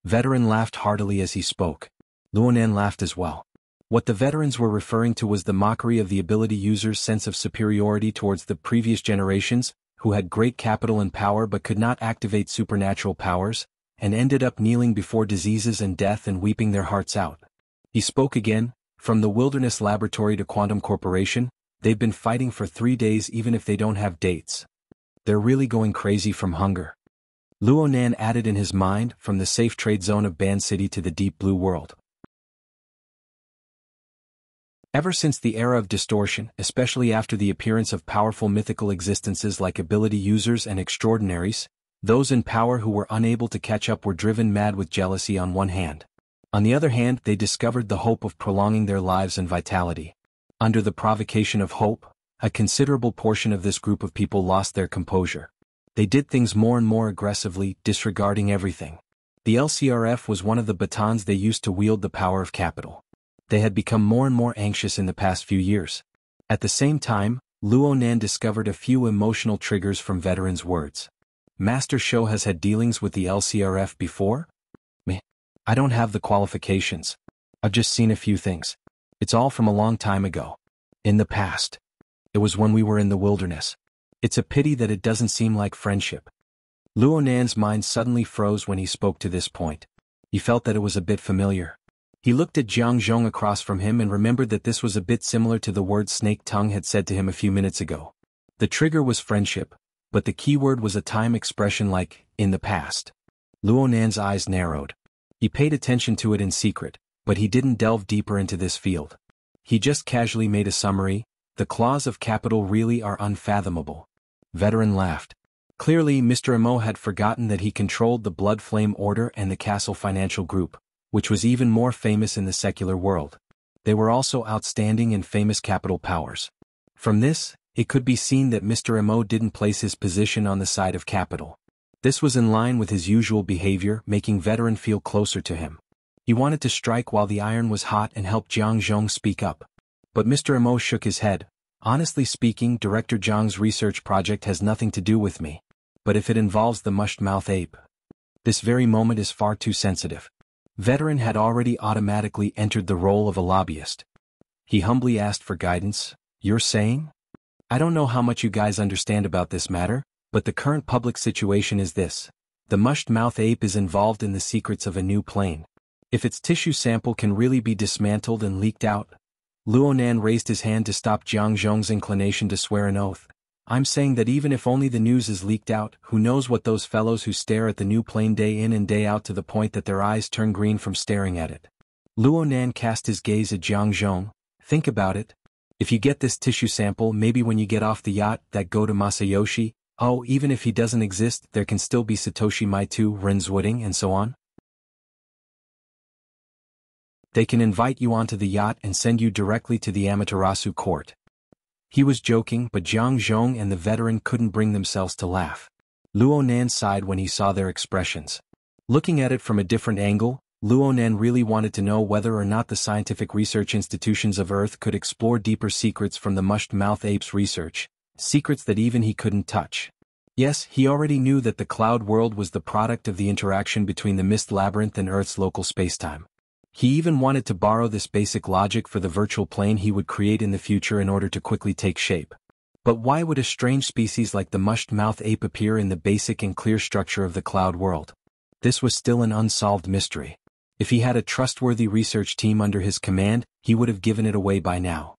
Veteran laughed heartily as he spoke. Luo Nan laughed as well. What the veterans were referring to was the mockery of the ability users' sense of superiority towards the previous generations, who had great capital and power but could not activate supernatural powers, and ended up kneeling before diseases and death and weeping their hearts out. He spoke again. From the Wilderness Laboratory to Quantum Corporation, they've been fighting for 3 days even if they don't have dates. They're really going crazy from hunger. Luo Nan added in his mind, from the safe trade zone of Ban City to the deep blue world. Ever since the era of distortion, especially after the appearance of powerful mythical existences like ability users and extraordinaries, those in power who were unable to catch up were driven mad with jealousy on one hand. On the other hand, they discovered the hope of prolonging their lives and vitality. Under the provocation of hope, a considerable portion of this group of people lost their composure. They did things more and more aggressively, disregarding everything. The LCRF was one of the batons they used to wield the power of capital. They had become more and more anxious in the past few years. At the same time, Luo Nan discovered a few emotional triggers from veterans' words. Master Shou has had dealings with the LCRF before? Me. I don't have the qualifications. I've just seen a few things. It's all from a long time ago. In the past. It was when we were in the wilderness. It's a pity that it doesn't seem like friendship. Luo Nan's mind suddenly froze when he spoke to this point. He felt that it was a bit familiar. He looked at Jiang Zhong across from him and remembered that this was a bit similar to the word Snake Tongue had said to him a few minutes ago. The trigger was friendship, but the keyword was a time expression like, in the past. Luo Nan's eyes narrowed. He paid attention to it in secret, but he didn't delve deeper into this field. He just casually made a summary: the claws of capital really are unfathomable. Veteran laughed. Clearly, Mr. Amo had forgotten that he controlled the Blood Flame Order and the Castle Financial Group, which was even more famous in the secular world. They were also outstanding and famous capital powers. From this, it could be seen that Mr. Amo didn't place his position on the side of capital. This was in line with his usual behavior, making Veteran feel closer to him. He wanted to strike while the iron was hot and help Jiang Zhong speak up. But Mr. Amo shook his head. Honestly speaking, Director Zhang's research project has nothing to do with me. But if it involves the mushed-mouth ape, this very moment is far too sensitive. Veteran had already automatically entered the role of a lobbyist. He humbly asked for guidance. You're saying? I don't know how much you guys understand about this matter, but the current public situation is this. The mushed-mouth ape is involved in the secrets of a new plane. If its tissue sample can really be dismantled and leaked out. Luo Nan raised his hand to stop Jiang Zhong's inclination to swear an oath. I'm saying that even if only the news is leaked out, who knows what those fellows who stare at the new plane day in and day out to the point that their eyes turn green from staring at it. Luo Nan cast his gaze at Jiang Zhong. Think about it. If you get this tissue sample, maybe when you get off the yacht that go to Masayoshi, even if he doesn't exist, there can still be Satoshi Maitu, Renzwooding, and so on. They can invite you onto the yacht and send you directly to the Amaterasu court. He was joking, but Jiang Zhong and the veteran couldn't bring themselves to laugh. Luo Nan sighed when he saw their expressions. Looking at it from a different angle, Luo Nan really wanted to know whether or not the scientific research institutions of Earth could explore deeper secrets from the mushed-mouth ape's research, secrets that even he couldn't touch. Yes, he already knew that the cloud world was the product of the interaction between the Mist Labyrinth and Earth's local spacetime. He even wanted to borrow this basic logic for the virtual plane he would create in the future in order to quickly take shape. But why would a strange species like the mushed-mouth ape appear in the basic and clear structure of the cloud world? This was still an unsolved mystery. If he had a trustworthy research team under his command, he would have given it away by now.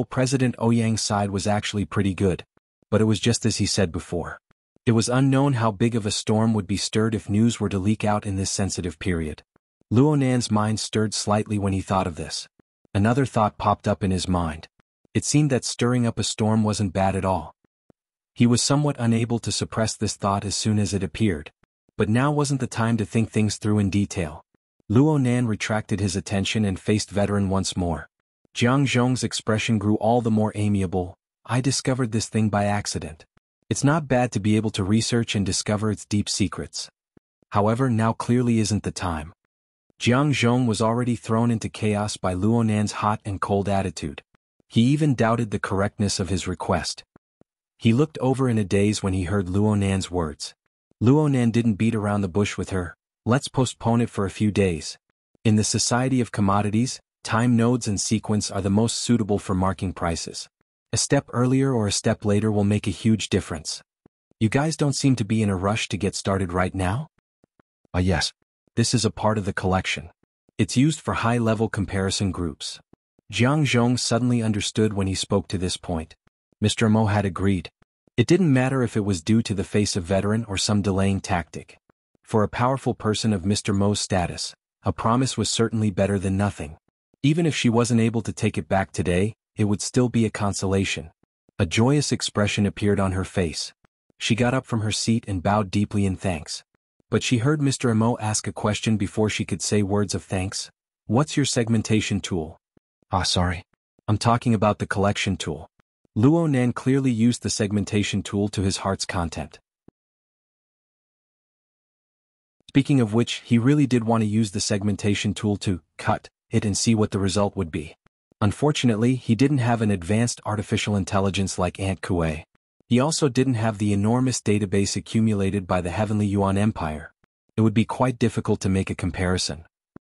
President Ouyang's side was actually pretty good. But it was just as he said before. It was unknown how big of a storm would be stirred if news were to leak out in this sensitive period. Luo Nan's mind stirred slightly when he thought of this. Another thought popped up in his mind. It seemed that stirring up a storm wasn't bad at all. He was somewhat unable to suppress this thought as soon as it appeared. But now wasn't the time to think things through in detail. Luo Nan retracted his attention and faced Veteran once more. Jiang Zhong's expression grew all the more amiable. I discovered this thing by accident. It's not bad to be able to research and discover its deep secrets. However, now clearly isn't the time. Jiang Zhong was already thrown into chaos by Luo Nan's hot and cold attitude. He even doubted the correctness of his request. He looked over in a daze when he heard Luo Nan's words. Luo Nan didn't beat around the bush with her. Let's postpone it for a few days. In the Society of Commodities, time nodes and sequence are the most suitable for marking prices. A step earlier or a step later will make a huge difference. You guys don't seem to be in a rush to get started right now? Yes. This is a part of the collection. It's used for high-level comparison groups. Jiang Zhong suddenly understood when he spoke to this point. Mr. Mo had agreed. It didn't matter if it was due to the face of Veteran or some delaying tactic. For a powerful person of Mr. Mo's status, a promise was certainly better than nothing. Even if she wasn't able to take it back today, it would still be a consolation. A joyous expression appeared on her face. She got up from her seat and bowed deeply in thanks. But she heard Mr. Amo ask a question before she could say words of thanks. What's your segmentation tool? Sorry. I'm talking about the collection tool. Luo Nan clearly used the segmentation tool to his heart's content. Speaking of which, he really did want to use the segmentation tool to cut it and see what the result would be. Unfortunately, he didn't have an advanced artificial intelligence like Ant Kuei. He also didn't have the enormous database accumulated by the Heavenly Yuan Empire. It would be quite difficult to make a comparison.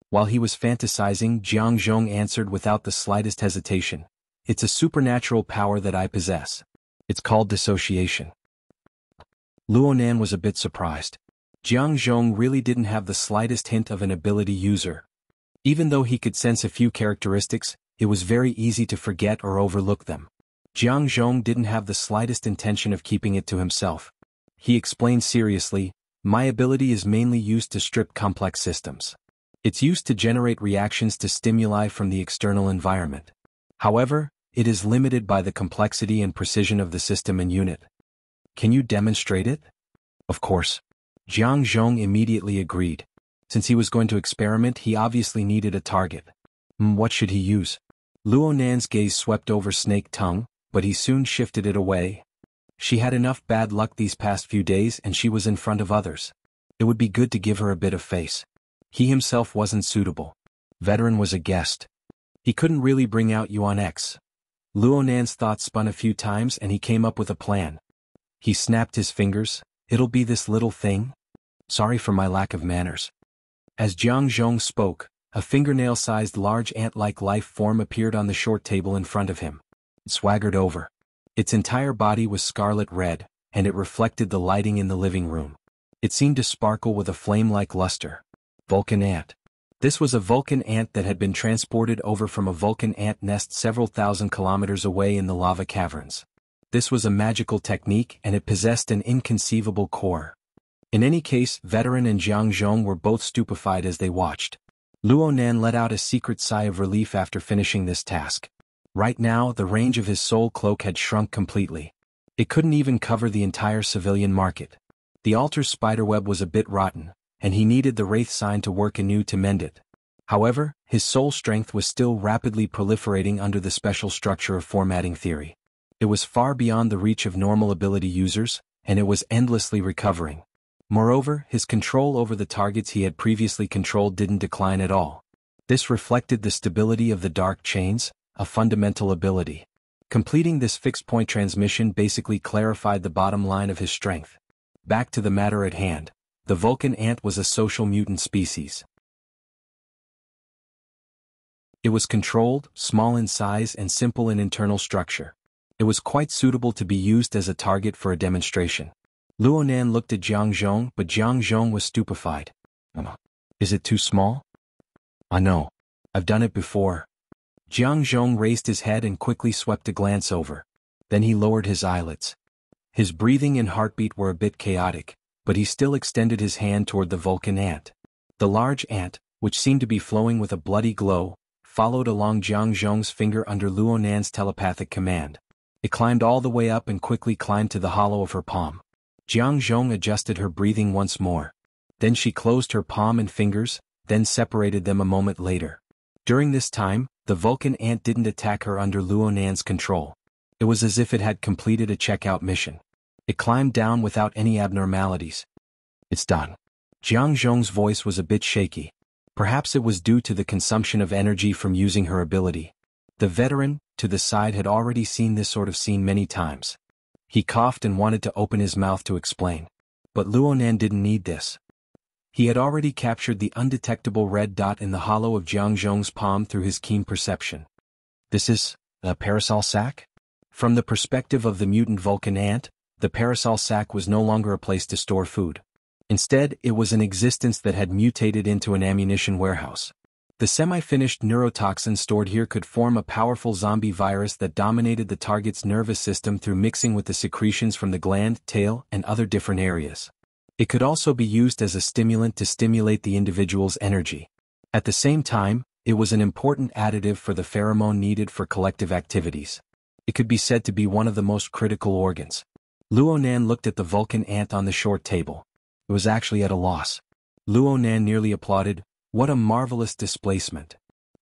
While he was fantasizing, Jiang Zhong answered without the slightest hesitation. It's a supernatural power that I possess. It's called dissociation. Luo Nan was a bit surprised. Jiang Zhong really didn't have the slightest hint of an ability user. Even though he could sense a few characteristics, it was very easy to forget or overlook them. Jiang Zhong didn't have the slightest intention of keeping it to himself. He explained seriously, "My ability is mainly used to strip complex systems. It's used to generate reactions to stimuli from the external environment. However, it is limited by the complexity and precision of the system and unit." "Can you demonstrate it?" "Of course." Jiang Zhong immediately agreed. Since he was going to experiment, he obviously needed a target. What should he use? Luo Nan's gaze swept over Snake Tongue, but he soon shifted it away. She had enough bad luck these past few days and she was in front of others. It would be good to give her a bit of face. He himself wasn't suitable. Veteran was a guest. He couldn't really bring out Yuan X. Luo Nan's thoughts spun a few times and he came up with a plan. He snapped his fingers. "It'll be this little thing? Sorry for my lack of manners." As Jiang Zhong spoke, a fingernail-sized large ant-like life form appeared on the short table in front of him. It swaggered over. Its entire body was scarlet red, and it reflected the lighting in the living room. It seemed to sparkle with a flame-like luster. Vulcan ant. This was a Vulcan ant that had been transported over from a Vulcan ant nest several thousand kilometers away in the lava caverns. This was a magical technique and it possessed an inconceivable core. In any case, Veteran and Jiang Zhong were both stupefied as they watched. Luo Nan let out a secret sigh of relief after finishing this task. Right now, the range of his soul cloak had shrunk completely. It couldn't even cover the entire civilian market. The altar's spiderweb was a bit rotten, and he needed the Wraith sign to work anew to mend it. However, his soul strength was still rapidly proliferating under the special structure of formatting theory. It was far beyond the reach of normal ability users, and it was endlessly recovering. Moreover, his control over the targets he had previously controlled didn't decline at all. This reflected the stability of the dark chains, a fundamental ability. Completing this fixed-point transmission basically clarified the bottom line of his strength. Back to the matter at hand. The Vulcan ant was a social mutant species. It was controlled, small in size and simple in internal structure. It was quite suitable to be used as a target for a demonstration. Luo Nan looked at Jiang Zhong, but Jiang Zhong was stupefied. Is it too small? I know. I've done it before. Jiang Zhong raised his head and quickly swept a glance over. Then he lowered his eyelids. His breathing and heartbeat were a bit chaotic, but he still extended his hand toward the Vulcan ant. The large ant, which seemed to be flowing with a bloody glow, followed along Jiang Zhong's finger under Luo Nan's telepathic command. It climbed all the way up and quickly climbed to the hollow of her palm. Jiang Zhong adjusted her breathing once more. Then she closed her palm and fingers, then separated them a moment later. During this time, the Vulcan ant didn't attack her under Luo Nan's control. It was as if it had completed a checkout mission. It climbed down without any abnormalities. It's done. Jiang Zhong's voice was a bit shaky. Perhaps it was due to the consumption of energy from using her ability. The veteran, to the side, had already seen this sort of scene many times. He coughed and wanted to open his mouth to explain. But Luo Nan didn't need this. He had already captured the undetectable red dot in the hollow of Jiang Zhong's palm through his keen perception. This is a parasol sac? From the perspective of the mutant Vulcan ant, the parasol sac was no longer a place to store food. Instead, it was an existence that had mutated into an ammunition warehouse. The semi-finished neurotoxin stored here could form a powerful zombie virus that dominated the target's nervous system through mixing with the secretions from the gland, tail, and other different areas. It could also be used as a stimulant to stimulate the individual's energy. At the same time, it was an important additive for the pheromone needed for collective activities. It could be said to be one of the most critical organs. Luo Nan looked at the Vulcan ant on the short table. It was actually at a loss. Luo Nan nearly applauded. What a marvelous displacement.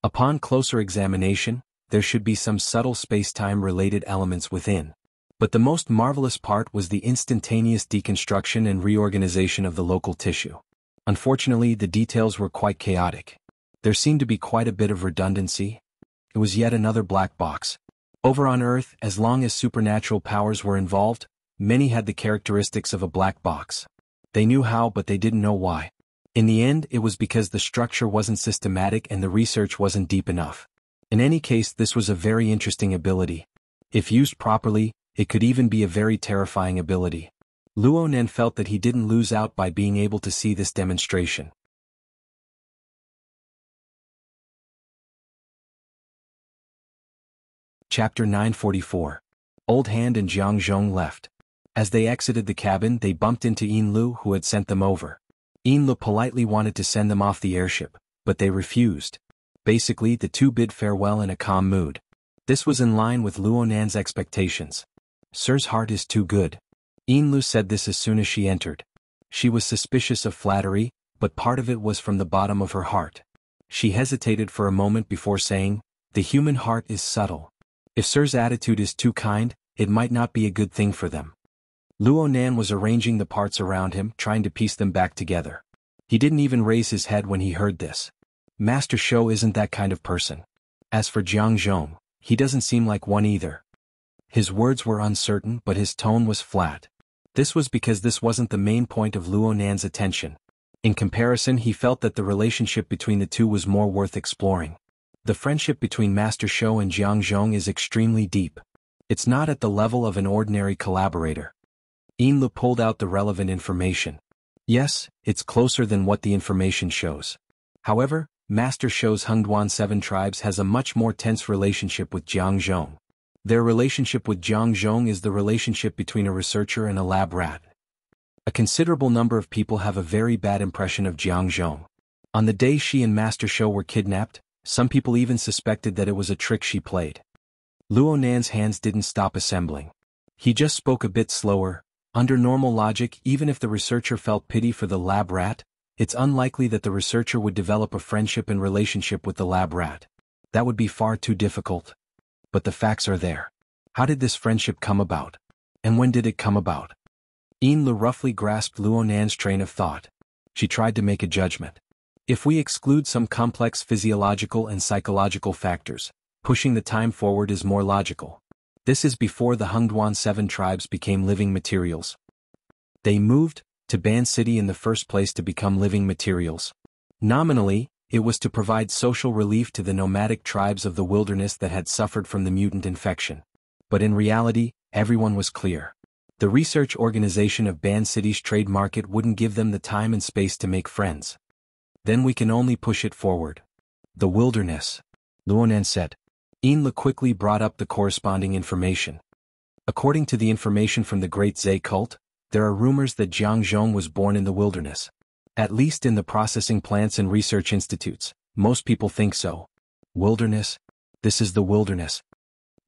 Upon closer examination, there should be some subtle space-time related elements within. But the most marvelous part was the instantaneous deconstruction and reorganization of the local tissue. Unfortunately, the details were quite chaotic. There seemed to be quite a bit of redundancy. It was yet another black box. Over on Earth, as long as supernatural powers were involved, many had the characteristics of a black box. They knew how, but they didn't know why. In the end, it was because the structure wasn't systematic and the research wasn't deep enough. In any case, this was a very interesting ability. If used properly, it could even be a very terrifying ability. Luo Nan felt that he didn't lose out by being able to see this demonstration. Chapter 944. Old Hand and Jiang Zhong left. As they exited the cabin, they bumped into Yin Lu, who had sent them over. Yin Lu politely wanted to send them off the airship, but they refused. Basically, the two bid farewell in a calm mood. This was in line with Luo Nan's expectations. Sir's heart is too good. Yin Lu said this as soon as she entered. She was suspicious of flattery, but part of it was from the bottom of her heart. She hesitated for a moment before saying, "The human heart is subtle. If Sir's attitude is too kind, it might not be a good thing for them." Luo Nan was arranging the parts around him, trying to piece them back together. He didn't even raise his head when he heard this. Master Shou isn't that kind of person. As for Jiang Zhong, he doesn't seem like one either. His words were uncertain, but his tone was flat. This was because this wasn't the main point of Luo Nan's attention. In comparison, he felt that the relationship between the two was more worth exploring. The friendship between Master Shou and Jiang Zhong is extremely deep. It's not at the level of an ordinary collaborator. Yin Lu pulled out the relevant information. Yes, it's closer than what the information shows. However, Master Shou's Hengduan 7 tribes has a much more tense relationship with Jiang Zhong. Their relationship with Jiang Zhong is the relationship between a researcher and a lab rat. A considerable number of people have a very bad impression of Jiang Zhong. On the day she and Master Shou were kidnapped, some people even suspected that it was a trick she played. Luo Nan's hands didn't stop assembling. He just spoke a bit slower. Under normal logic, even if the researcher felt pity for the lab rat, it's unlikely that the researcher would develop a friendship and relationship with the lab rat. That would be far too difficult. But the facts are there. How did this friendship come about? And when did it come about? Yin Lu roughly grasped Luo Nan's train of thought. She tried to make a judgment. If we exclude some complex physiological and psychological factors, pushing the time forward is more logical. This is before the Hengduan 7 tribes became living materials. They moved to Ban City in the first place to become living materials. Nominally, it was to provide social relief to the nomadic tribes of the wilderness that had suffered from the mutant infection. But in reality, everyone was clear. The research organization of Ban City's trade market wouldn't give them the time and space to make friends. Then we can only push it forward. The wilderness, Luo Nan said. Yin Lu quickly brought up the corresponding information. According to the information from the Great Zhe cult, there are rumors that Jiang Zhong was born in the wilderness. At least in the processing plants and research institutes, most people think so. Wilderness? This is the wilderness.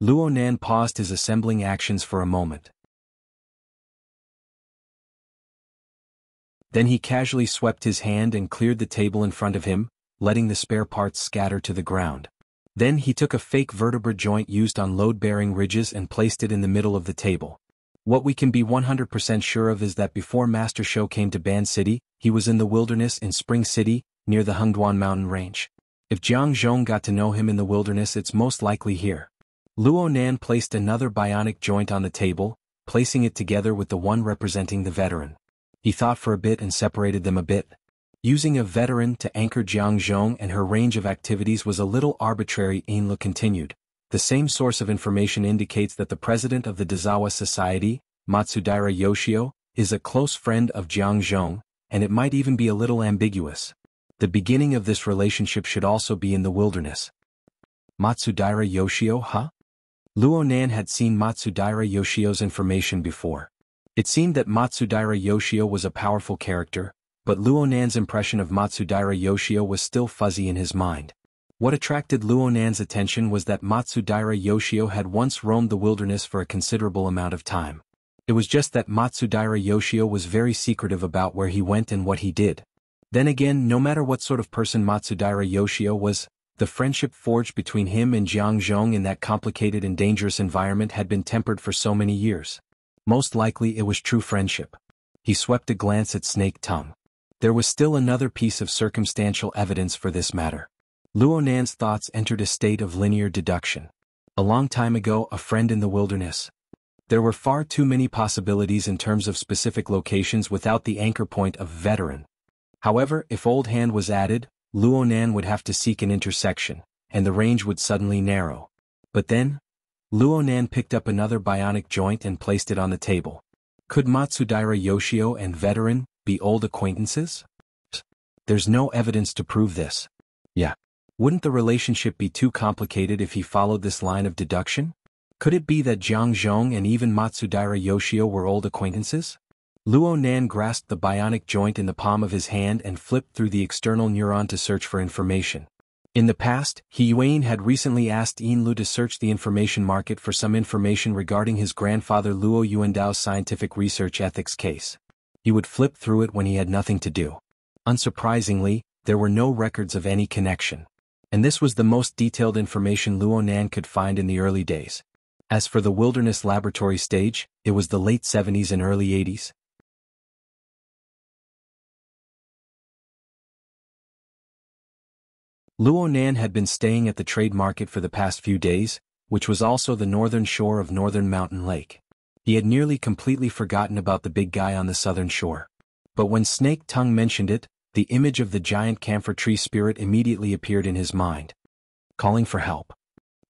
Luo Nan paused his assembling actions for a moment. Then he casually swept his hand and cleared the table in front of him, letting the spare parts scatter to the ground. Then he took a fake vertebra joint used on load-bearing ridges and placed it in the middle of the table. What we can be 100% sure of is that before Master Shou came to Ban City, he was in the wilderness in Spring City, near the Hengduan mountain range. If Jiang Zhong got to know him in the wilderness, it's most likely here. Luo Nan placed another bionic joint on the table, placing it together with the one representing the veteran. He thought for a bit and separated them a bit. Using a veteran to anchor Jiang Zhong and her range of activities was a little arbitrary, Yin Lu continued. The same source of information indicates that the president of the Dazawa Society, Matsudaira Yoshio, is a close friend of Jiang Zhong, and it might even be a little ambiguous. The beginning of this relationship should also be in the wilderness. Matsudaira Yoshio, huh? Luo Nan had seen Matsudaira Yoshio's information before. It seemed that Matsudaira Yoshio was a powerful character, but Luo Nan's impression of Matsudaira Yoshio was still fuzzy in his mind. What attracted Luo Nan's attention was that Matsudaira Yoshio had once roamed the wilderness for a considerable amount of time. It was just that Matsudaira Yoshio was very secretive about where he went and what he did. Then again, no matter what sort of person Matsudaira Yoshio was, the friendship forged between him and Jiang Zhong in that complicated and dangerous environment had been tempered for so many years. Most likely it was true friendship. He swept a glance at Snake Tongue. There was still another piece of circumstantial evidence for this matter. Luo Nan's thoughts entered a state of linear deduction. A long time ago, a friend in the wilderness. There were far too many possibilities in terms of specific locations without the anchor point of veteran. However, if Old Hand was added, Luo Nan would have to seek an intersection, and the range would suddenly narrow. But then, Luo Nan picked up another bionic joint and placed it on the table. Could Matsudaira Yoshio and Veteran be old acquaintances? There's no evidence to prove this. Yeah. Wouldn't the relationship be too complicated if he followed this line of deduction? Could it be that Jiang Zhong and even Matsudaira Yoshio were old acquaintances? Luo Nan grasped the bionic joint in the palm of his hand and flipped through the external neuron to search for information. In the past, He Yuan had recently asked Yin Lu to search the information market for some information regarding his grandfather Luo Yuandao's scientific research ethics case. He would flip through it when he had nothing to do. Unsurprisingly, there were no records of any connection. And this was the most detailed information Luo Nan could find in the early days. As for the wilderness laboratory stage, it was the late 70s and early 80s. Luo Nan had been staying at the trade market for the past few days, which was also the northern shore of Northern Mountain Lake. He had nearly completely forgotten about the big guy on the southern shore. But when Snake Tongue mentioned it, the image of the giant camphor tree spirit immediately appeared in his mind. Calling for help.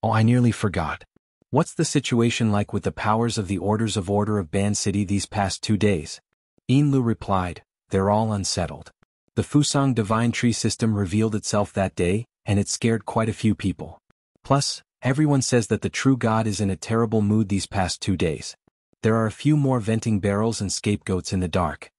Oh, I nearly forgot. What's the situation like with the powers of the Orders of Order of Ban City these past 2 days? Yin Lu replied, they're all unsettled. The Fusang Divine Tree System revealed itself that day, and it scared quite a few people. Plus, everyone says that the true God is in a terrible mood these past 2 days. There are a few more venting barrels and scapegoats in the dark.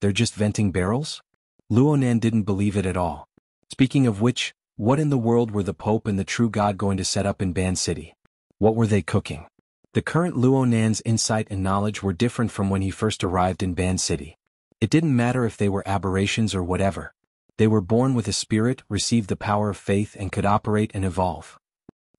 They're just venting barrels? Luo Nan didn't believe it at all. Speaking of which, what in the world were the Pope and the true God going to set up in Ban City? What were they cooking? The current Luo Nan's insight and knowledge were different from when he first arrived in Ban City. It didn't matter if they were aberrations or whatever. They were born with a spirit, received the power of faith and could operate and evolve.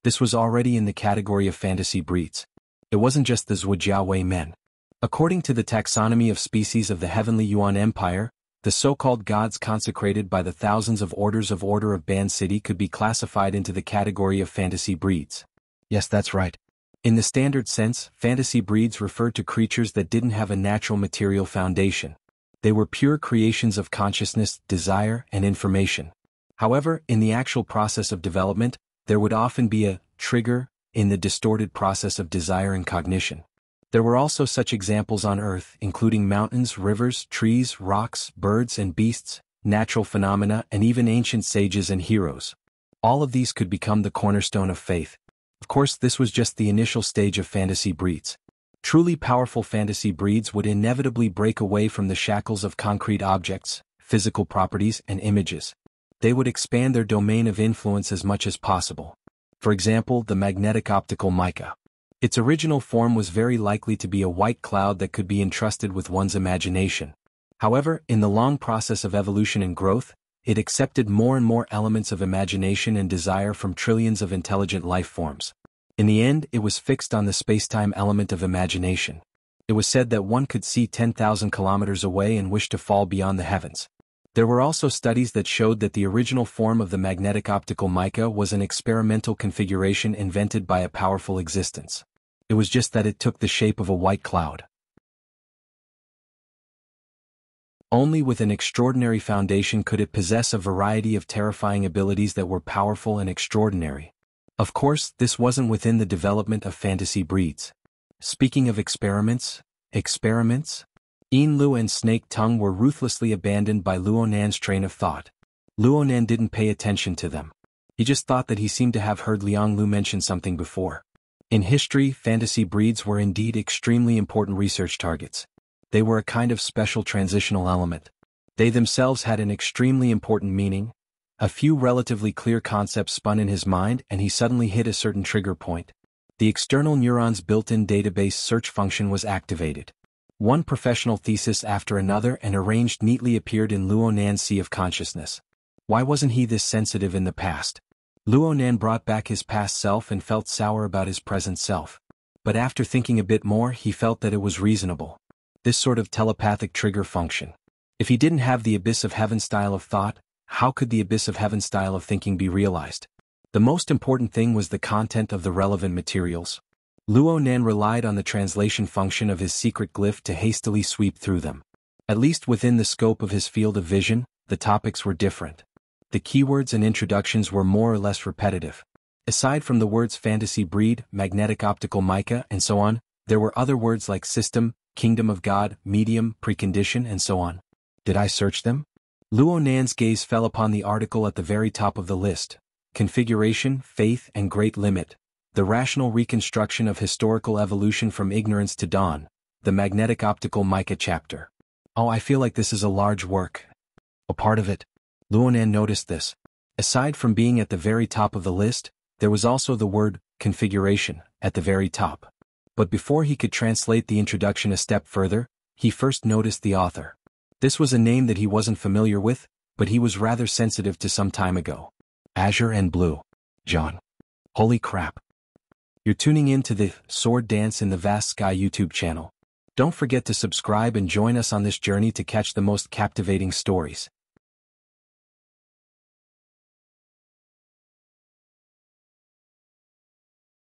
This was already in the category of fantasy breeds. It wasn't just the Zhujiawei men. According to the taxonomy of species of the Heavenly Yuan Empire, the so-called gods consecrated by the thousands of Orders of Order of Ban City could be classified into the category of fantasy breeds. Yes, that's right. In the standard sense, fantasy breeds referred to creatures that didn't have a natural material foundation. They were pure creations of consciousness, desire, and information. However, in the actual process of development, there would often be a trigger in the distorted process of desire and cognition. There were also such examples on Earth, including mountains, rivers, trees, rocks, birds and beasts, natural phenomena, and even ancient sages and heroes. All of these could become the cornerstone of faith. Of course, this was just the initial stage of fantasy breeds. Truly powerful fantasy breeds would inevitably break away from the shackles of concrete objects, physical properties, and images. They would expand their domain of influence as much as possible. For example, the magnetic optical mica. Its original form was very likely to be a white cloud that could be entrusted with one's imagination. However, in the long process of evolution and growth, it accepted more and more elements of imagination and desire from trillions of intelligent life forms. In the end, it was fixed on the spacetime element of imagination. It was said that one could see 10,000 kilometers away and wish to fall beyond the heavens. There were also studies that showed that the original form of the magnetic optical mica was an experimental configuration invented by a powerful existence. It was just that it took the shape of a white cloud. Only with an extraordinary foundation could it possess a variety of terrifying abilities that were powerful and extraordinary. Of course, this wasn't within the development of fantasy breeds. Speaking of experiments? Yin Lu and Snake Tongue were ruthlessly abandoned by Luo Nan's train of thought. Luo Nan didn't pay attention to them. He just thought that he seemed to have heard Liang Lu mention something before. In history, fantasy breeds were indeed extremely important research targets. They were a kind of special transitional element. They themselves had an extremely important meaning. A few relatively clear concepts spun in his mind and he suddenly hit a certain trigger point. The external neuron's built-in database search function was activated. One professional thesis after another and arranged neatly appeared in Luo Nan's sea of consciousness. Why wasn't he this sensitive in the past? Luo Nan brought back his past self and felt sour about his present self. But after thinking a bit more, he felt that it was reasonable. This sort of telepathic trigger function. If he didn't have the Abyss of Heaven style of thought, how could the Abyss of Heaven style of thinking be realized? The most important thing was the content of the relevant materials. Luo Nan relied on the translation function of his secret glyph to hastily sweep through them. At least within the scope of his field of vision, the topics were different. The keywords and introductions were more or less repetitive. Aside from the words fantasy breed, magnetic optical mica, and so on, there were other words like system, Kingdom of God, Medium, Precondition, and so on. Did I search them? Luo Nan's gaze fell upon the article at the very top of the list. Configuration, Faith, and Great Limit. The Rational Reconstruction of Historical Evolution from Ignorance to Dawn. The Magnetic Optical Mica chapter. Oh, I feel like this is a large work. A part of it. Luo Nan noticed this. Aside from being at the very top of the list, there was also the word, configuration, at the very top. But before he could translate the introduction a step further, he first noticed the author. This was a name that he wasn't familiar with, but he was rather sensitive to some time ago. Azure and Blue. John. Holy crap. You're tuning in to the Sword Dance in the Vast Sky YouTube channel. Don't forget to subscribe and join us on this journey to catch the most captivating stories.